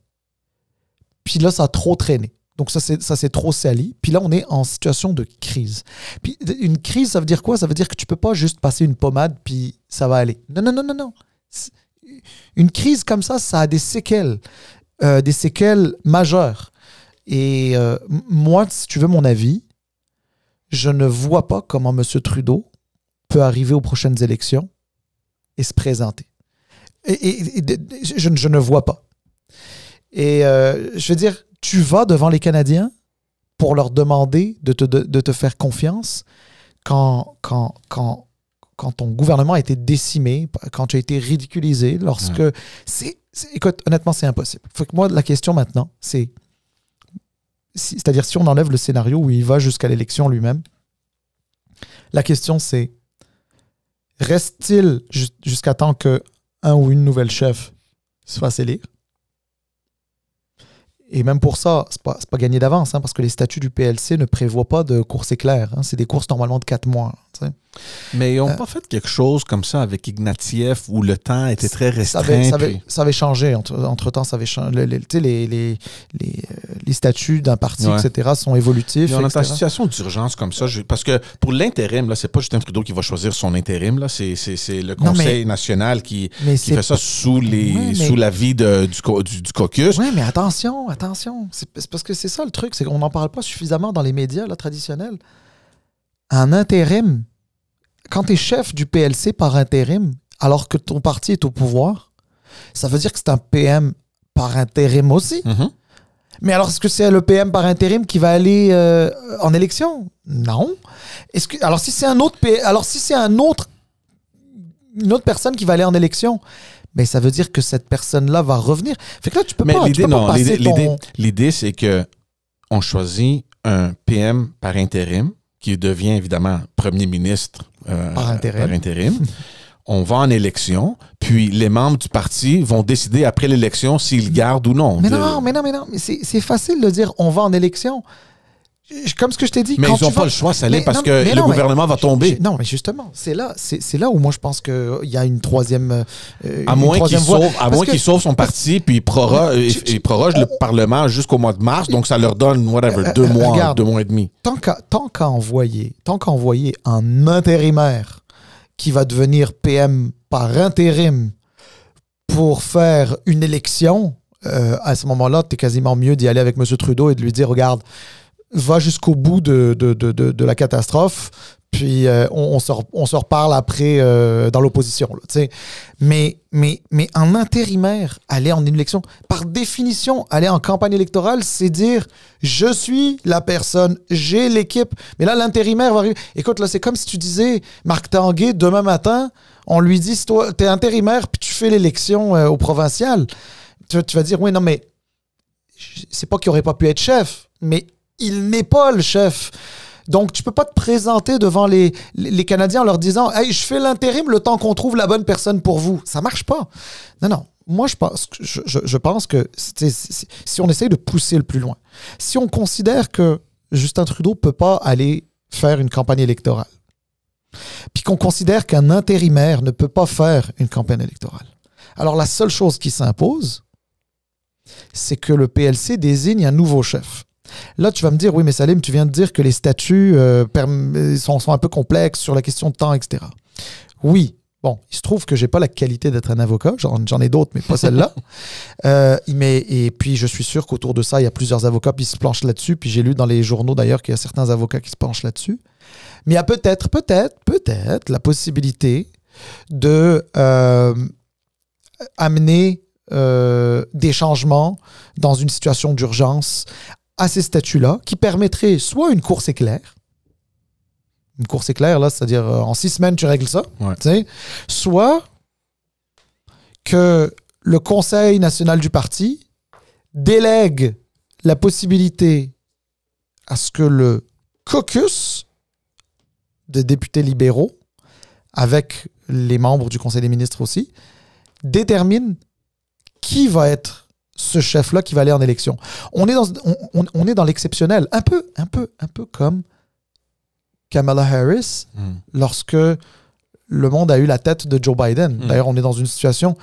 Puis là, ça a trop traîné. Donc ça c'est trop sali. Puis là, on est en situation de crise. Puis une crise, ça veut dire quoi? Ça veut dire que tu peux pas juste passer une pommade puis ça va aller. Non. Une crise comme ça a des séquelles majeures. Et moi, si tu veux mon avis, je ne vois pas comment M. Trudeau peut arriver aux prochaines élections et se présenter. Je ne vois pas. Et je veux dire, tu vas devant les Canadiens pour leur demander de te faire confiance quand ton gouvernement a été décimé, quand tu as été ridiculisé, lorsque... Écoute, honnêtement, c'est impossible. Fait que moi, la question maintenant, c'est-à-dire si on enlève le scénario où il va jusqu'à l'élection lui-même, la question c'est, reste-t-il jusqu'à temps qu'un ou une nouvelle chef se fasse élire? Et même pour ça, c'est pas gagné d'avance, hein, parce que les statuts du PLC ne prévoient pas de course éclair. Hein, c'est des courses normalement de 4 mois. Tu sais. Mais ils n'ont pas fait quelque chose comme ça avec Ignatieff où le temps était très restreint. Ça avait changé. Entre-temps, ça avait changé. Les statuts d'un parti, etc., sont évolutifs. On est en situation d'urgence comme ça. Parce que pour l'intérim, là, c'est pas Justin Trudeau qui va choisir son intérim. Là, c'est le Conseil national qui fait ça sous l'avis du caucus. Oui, mais attention. C'est parce que c'est ça le truc. C'est qu'on n'en parle pas suffisamment dans les médias là, traditionnels. Un intérim, quand tu es chef du PLC par intérim, alors que ton parti est au pouvoir, ça veut dire que c'est un PM par intérim aussi. Mm-hmm. Mais alors, est-ce que c'est le PM par intérim qui va aller en élection? Non. Alors, si c'est une autre personne qui va aller en élection, mais ça veut dire que cette personne-là va revenir. Fait que là, tu peux pas passer l'idée, c'est que on choisit un PM par intérim qui devient évidemment premier ministre par intérim. on va en élection, puis les membres du parti vont décider après l'élection s'ils gardent ou non. Mais non. Mais c'est facile de dire on va en élection. Comme ce que je t'ai dit. Mais ils n'ont pas le choix, Salim, parce que le gouvernement va tomber. Non, mais justement, c'est là où moi je pense qu'il y a une troisième à moins qu'il sauve son parti, puis il proroge le Parlement jusqu'au mois de mars, donc ça leur donne, 2 mois, 2 mois et demi. Tant qu'à envoyer un intérimaire qui va devenir PM par intérim pour faire une élection, à ce moment-là, tu es quasiment mieux d'y aller avec M. Trudeau et de lui dire, regarde, va jusqu'au bout de la catastrophe, puis on se reparle après dans l'opposition. Mais un intérimaire, aller en élection, par définition, aller en campagne électorale, c'est dire « je suis la personne, j'ai l'équipe ». Mais là, l'intérimaire va arriver. Écoute, là, c'est comme si tu disais « Marc Tanguay, demain matin, on lui dit « t'es intérimaire, puis tu fais l'élection au provincial ». Tu vas dire « oui, non, mais c'est pas qu'il aurait pas pu être chef, mais il n'est pas le chef. Donc, tu peux pas te présenter devant les Canadiens en leur disant « Hey, je fais l'intérim le temps qu'on trouve la bonne personne pour vous. » Ça marche pas. Non. Moi, je pense que si on essaye de pousser le plus loin, si on considère que Justin Trudeau peut pas aller faire une campagne électorale, puis qu'on considère qu'un intérimaire ne peut pas faire une campagne électorale, alors la seule chose qui s'impose, c'est que le PLC désigne un nouveau chef. Là, tu vas me dire, oui, mais Salim, tu viens de dire que les statuts sont un peu complexes sur la question de temps, etc. Oui. Bon, il se trouve que j'ai pas la qualité d'être un avocat. J'en ai d'autres, mais pas celle-là. Et puis, je suis sûr qu'autour de ça, il y a plusieurs avocats qui se planchent là-dessus. Puis, j'ai lu dans les journaux, d'ailleurs, qu'il y a certains avocats qui se penchent là-dessus. Mais il y a peut-être la possibilité de amener des changements dans une situation d'urgence à ces statuts-là, qui permettraient soit une course éclair, là, c'est-à-dire en 6 semaines, tu règles ça, soit que le Conseil national du parti délègue la possibilité à ce que le caucus de députés libéraux, avec les membres du Conseil des ministres aussi, détermine qui va être ce chef-là qui va aller en élection. On est dans l'exceptionnel. Un peu comme Kamala Harris lorsque le monde a eu la tête de Joe Biden. D'ailleurs, on est dans une situation,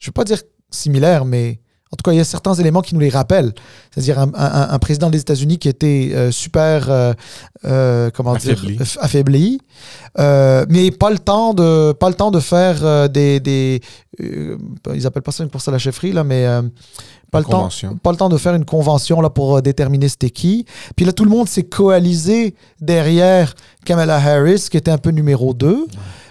je ne veux pas dire similaire, mais en tout cas, il y a certains éléments qui nous les rappellent. C'est-à-dire un président des États-Unis qui était super affaibli, mais pas le temps de faire ils appellent pas ça une course à la chefferie, là, mais pas le temps de faire une convention là, pour déterminer c'était qui. Puis là, tout le monde s'est coalisé derrière Kamala Harris, qui était un peu numéro 2.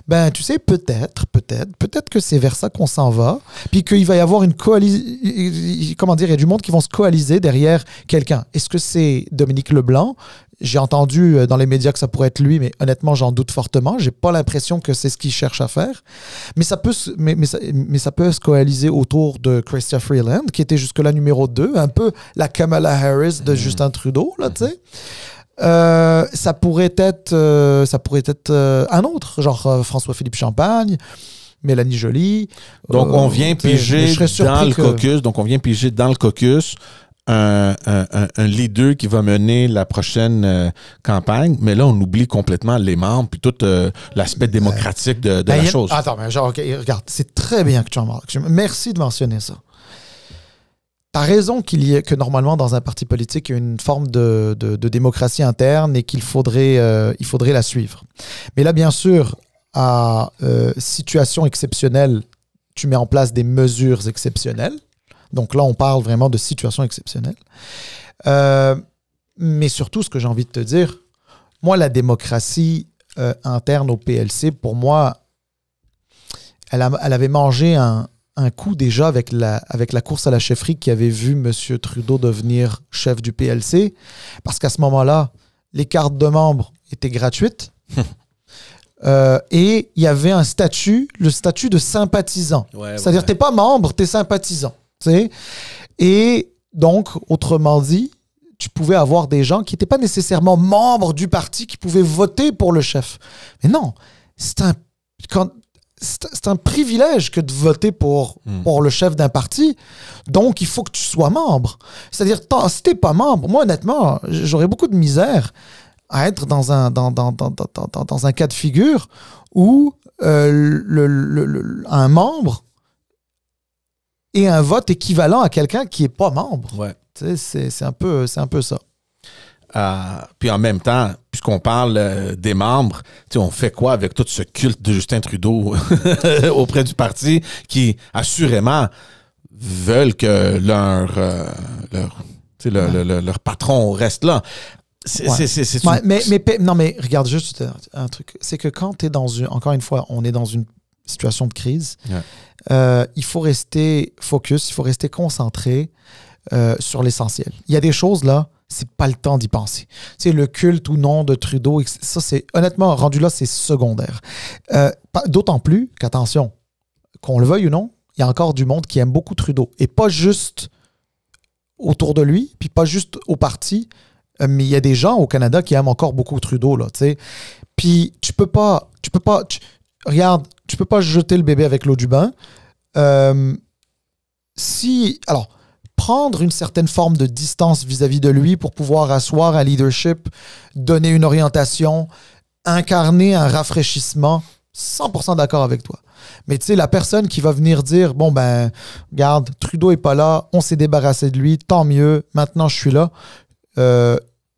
Ben, tu sais, peut-être que c'est vers ça qu'on s'en va, puis qu'il va y avoir une comment dire, il y a du monde qui vont se coaliser derrière quelqu'un. Est-ce que c'est Dominique Leblanc? J'ai entendu dans les médias que ça pourrait être lui, mais honnêtement, j'en doute fortement. J'ai pas l'impression que c'est ce qu'il cherche à faire. Mais ça peut se coaliser autour de Chrystia Freeland, qui était jusque-là numéro 2, un peu la Kamala Harris de Justin Trudeau, là, tu sais. Ça pourrait être un autre, genre François-Philippe Champagne, Mélanie Joly. Donc, on vient piger dans le caucus un leader qui va mener la prochaine campagne, mais là, on oublie complètement les membres puis tout l'aspect démocratique de la chose. Attends, mais genre, regarde, c'est très bien que tu en parles. Merci de mentionner ça. T'as raison que normalement, dans un parti politique, il y a une forme de démocratie interne et qu'il faudrait la suivre. Mais là, bien sûr, à situation exceptionnelle, tu mets en place des mesures exceptionnelles. Donc là, on parle vraiment de situation exceptionnelle. Mais surtout, ce que j'ai envie de te dire, moi, la démocratie interne au PLC, pour moi, elle avait mangé un coup déjà avec la course à la chefferie qui avait vu M. Trudeau devenir chef du PLC, parce qu'à ce moment-là, les cartes de membres étaient gratuites et il y avait le statut de sympathisant. C'est-à-dire, t'es pas membre, t'es sympathisant. T'sais? Et donc, autrement dit, tu pouvais avoir des gens qui n'étaient pas nécessairement membres du parti qui pouvaient voter pour le chef. Mais non, c'est un privilège que de voter pour le chef d'un parti. Donc, il faut que tu sois membre. C'est-à-dire, si t'es pas membre, moi, honnêtement, j'aurais beaucoup de misère à être dans un cas de figure où un membre ait un vote équivalent à quelqu'un qui n'est pas membre. Ouais. C'est un peu ça. Puis en même temps, puisqu'on parle des membres, on fait quoi avec tout ce culte de Justin Trudeau auprès du parti qui, assurément, veulent que leur patron reste là. Mais regarde juste un truc. C'est que quand tu es encore une fois, on est dans une situation de crise, il faut rester focus, il faut rester concentré sur l'essentiel. Il y a des choses là, c'est pas le temps d'y penser. C'est le culte ou non de Trudeau, ça c'est honnêtement rendu là, c'est secondaire. D'autant plus qu'attention, qu'on le veuille ou non, il y a encore du monde qui aime beaucoup Trudeau et pas juste autour de lui, puis pas juste au parti, mais il y a des gens au Canada qui aiment encore beaucoup Trudeau là, tu sais. Puis regarde, tu peux pas jeter le bébé avec l'eau du bain. Alors, prendre une certaine forme de distance vis-à-vis de lui pour pouvoir asseoir un leadership, donner une orientation, incarner un rafraîchissement, 100% d'accord avec toi. Mais tu sais, la personne qui va venir dire, bon ben, regarde, Trudeau est pas là, on s'est débarrassé de lui, tant mieux, maintenant je suis là,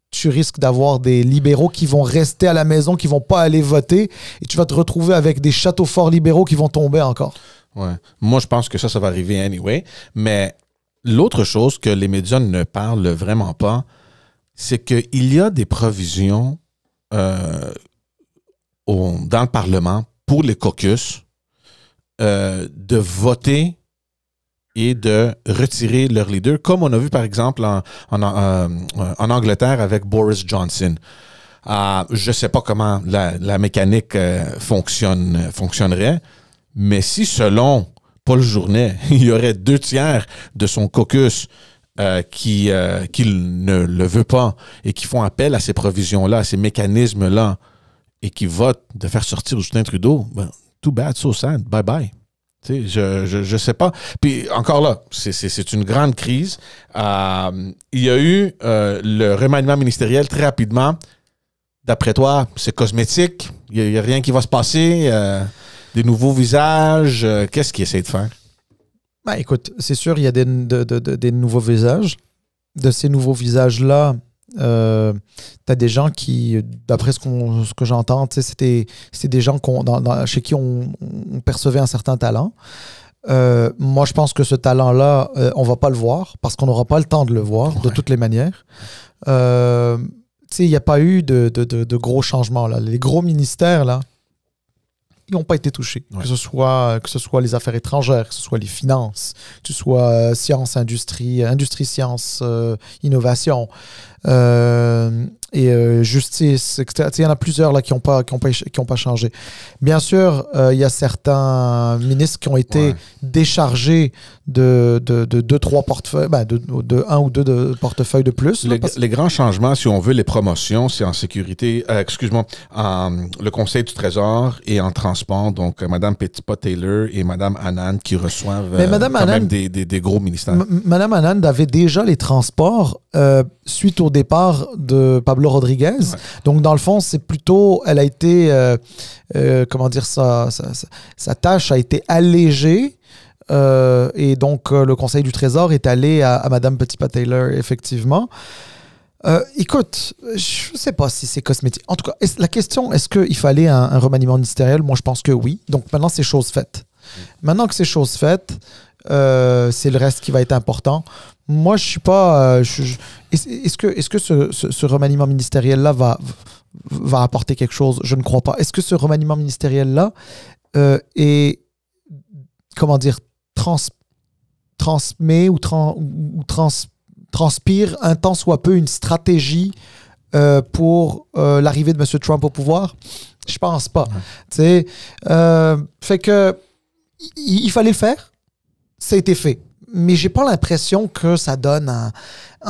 tu risques d'avoir des libéraux qui vont rester à la maison, qui vont pas aller voter, et tu vas te retrouver avec des châteaux forts libéraux qui vont tomber encore. Ouais. Moi, je pense que ça va arriver anyway, mais l'autre chose que les médias ne parlent vraiment pas, c'est qu'il y a des provisions dans le Parlement pour les caucus de voter et de retirer leur leader, comme on a vu par exemple en Angleterre avec Boris Johnson. Je ne sais pas comment la mécanique fonctionnerait, mais si selon Paul Journet, il y aurait 2/3 de son caucus qui ne le veut pas et qui font appel à ces provisions-là, à ces mécanismes-là, et qui votent de faire sortir Justin Trudeau, ben, too bad, so sad, bye-bye. Tu sais, je sais pas. Puis encore là, c'est une grande crise. Il y a eu le remaniement ministériel très rapidement. D'après toi, c'est cosmétique? Il n'y a rien qui va se passer? Des nouveaux visages? Qu'est-ce qu'ils essaient de faire? Ben, écoute, c'est sûr, il y a des nouveaux visages. De ces nouveaux visages-là, tu as des gens qui, d'après ce que j'entends, c'était des gens chez qui on percevait un certain talent. Moi, je pense que ce talent-là, on ne va pas le voir parce qu'on n'aura pas le temps de le voir de toutes les manières. Il n'y a pas eu de gros changements. Là. Les gros ministères, là, ils n'ont pas été touchés. Ouais. Que ce soit les affaires étrangères, que ce soit les finances, que ce soit sciences, industrie, sciences, innovation, et justice, etc. Il y en a plusieurs là, qui n'ont pas changé. Bien sûr, il y a certains ministres qui ont été déchargés de 2-3 portefeuilles, de 1 ou 2 portefeuilles de plus. Les grands changements, si on veut, les promotions, c'est en sécurité, le Conseil du Trésor et en transport, donc Mme Petitpas-Taylor et Mme Anand qui reçoivent même des gros ministères. Mme Anand avait déjà les transports suite au départ de Pablo Rodriguez. Ouais. Donc, dans le fond, c'est plutôt... Elle a été... sa tâche a été allégée. Et donc, le Conseil du Trésor est allé à Mme Petitpas-Taylor, effectivement. Écoute, je ne sais pas si c'est cosmétique. En tout cas, la question, est-ce qu'il fallait un remaniement ministériel? Moi, je pense que oui. Donc, maintenant, c'est chose faite. Maintenant que c'est chose faite, c'est le reste qui va être important. Moi, je ne suis pas... Est-ce que ce remaniement ministériel-là va apporter quelque chose? Je ne crois pas. Est-ce que ce remaniement ministériel-là est... Comment dire? Transmet ou transpire un tant soit peu une stratégie pour l'arrivée de M. Trump au pouvoir? Je pense pas. Ouais. Fait que il fallait le faire. Ça a été fait. Mais j'ai pas l'impression que ça donne tu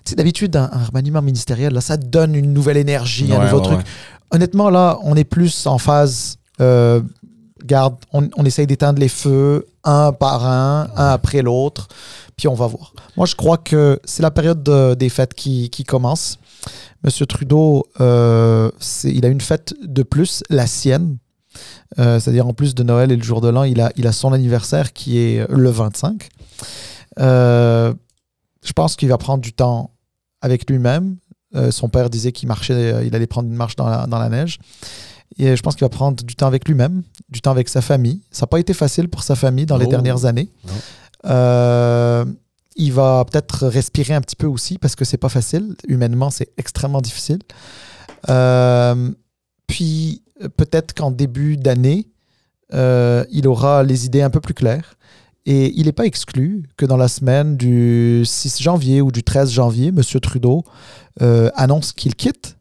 sais, d'habitude, un remaniement ministériel, là, ça donne une nouvelle énergie, un nouveau truc. Ouais. Honnêtement, là, on est plus en phase... garde, on essaye d'éteindre les feux un par un après l'autre, puis on va voir. Moi, je crois que c'est la période des fêtes qui commence. Monsieur Trudeau, il a une fête de plus, la sienne. C'est-à-dire en plus de Noël et le jour de l'an, il a son anniversaire qui est le 25. Je pense qu'il va prendre du temps avec lui-même. Son père disait qu'il marchait, il allait prendre une marche dans la neige. Et je pense qu'il va prendre du temps avec lui-même, du temps avec sa famille. Ça n'a pas été facile pour sa famille dans les dernières années. Il va peut-être respirer un petit peu aussi parce que c'est pas facile. Humainement, c'est extrêmement difficile. Puis peut-être qu'en début d'année, il aura les idées un peu plus claires. Et il n'est pas exclu que dans la semaine du 6 janvier ou du 13 janvier, M. Trudeau annonce qu'il quitte.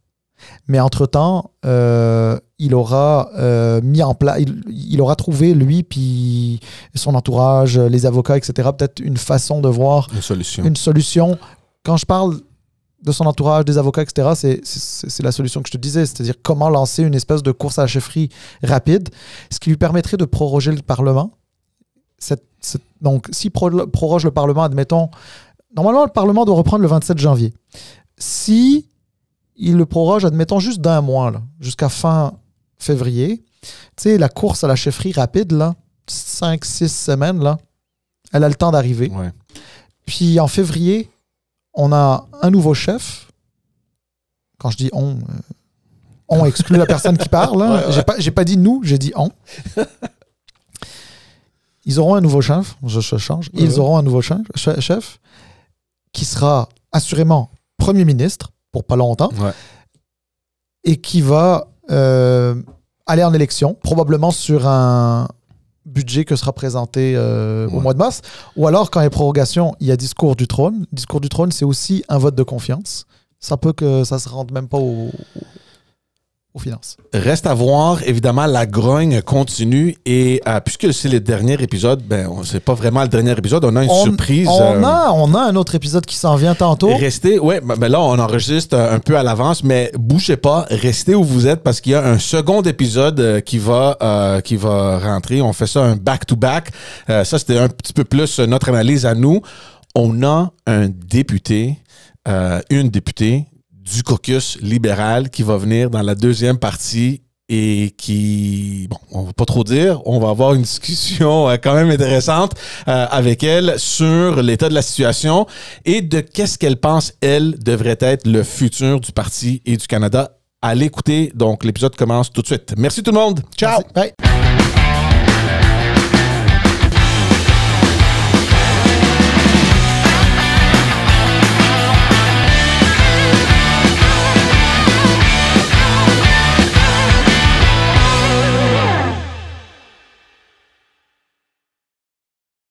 Mais entre-temps, il aura mis en place, il aura trouvé, lui, puis son entourage, les avocats, etc., peut-être une façon de voir une solution. Quand je parle de son entourage, des avocats, etc., c'est la solution que je te disais, c'est-à-dire comment lancer une espèce de course à la chefferie rapide, ce qui lui permettrait de proroger le Parlement. Donc, s'il proroge le Parlement, admettons, normalement, le Parlement doit reprendre le 27 janvier. Si il le proroge, admettons, juste d'un mois, jusqu'à fin février, tu sais, la course à la chefferie rapide, là, 5-6 semaines, là, elle a le temps d'arriver. Ouais. Puis en février, on a un nouveau chef. Quand je dis on exclut la personne qui parle. Hein. J'ai pas dit nous, j'ai dit on. Ils auront un nouveau chef, je change. Ils auront un nouveau chef qui sera assurément Premier ministre pour pas longtemps et qui va aller en élection, probablement sur un budget que sera présenté au mois de mars. Ou alors, quand il y a prorogation, il y a discours du trône. Discours du trône, c'est aussi un vote de confiance. Ça peut que ça se rende même pas aux finances. Reste à voir, évidemment, la grogne continue et puisque c'est le dernier épisode, c'est pas vraiment le dernier épisode, on a une surprise. On a un autre épisode qui s'en vient tantôt. Restez, là on enregistre un peu à l'avance, mais bougez pas, restez où vous êtes parce qu'il y a un second épisode qui va rentrer. On fait ça un back-to-back. Ça, c'était un petit peu plus notre analyse à nous. On a un député, une députée du caucus libéral qui va venir dans la deuxième partie et qui, on va pas trop dire, on va avoir une discussion quand même intéressante avec elle sur l'état de la situation et de qu'est-ce qu'elle pense, elle, devrait être le futur du Parti et du Canada. Allez écouter, donc l'épisode commence tout de suite. Merci tout le monde. Ciao! Merci. Bye.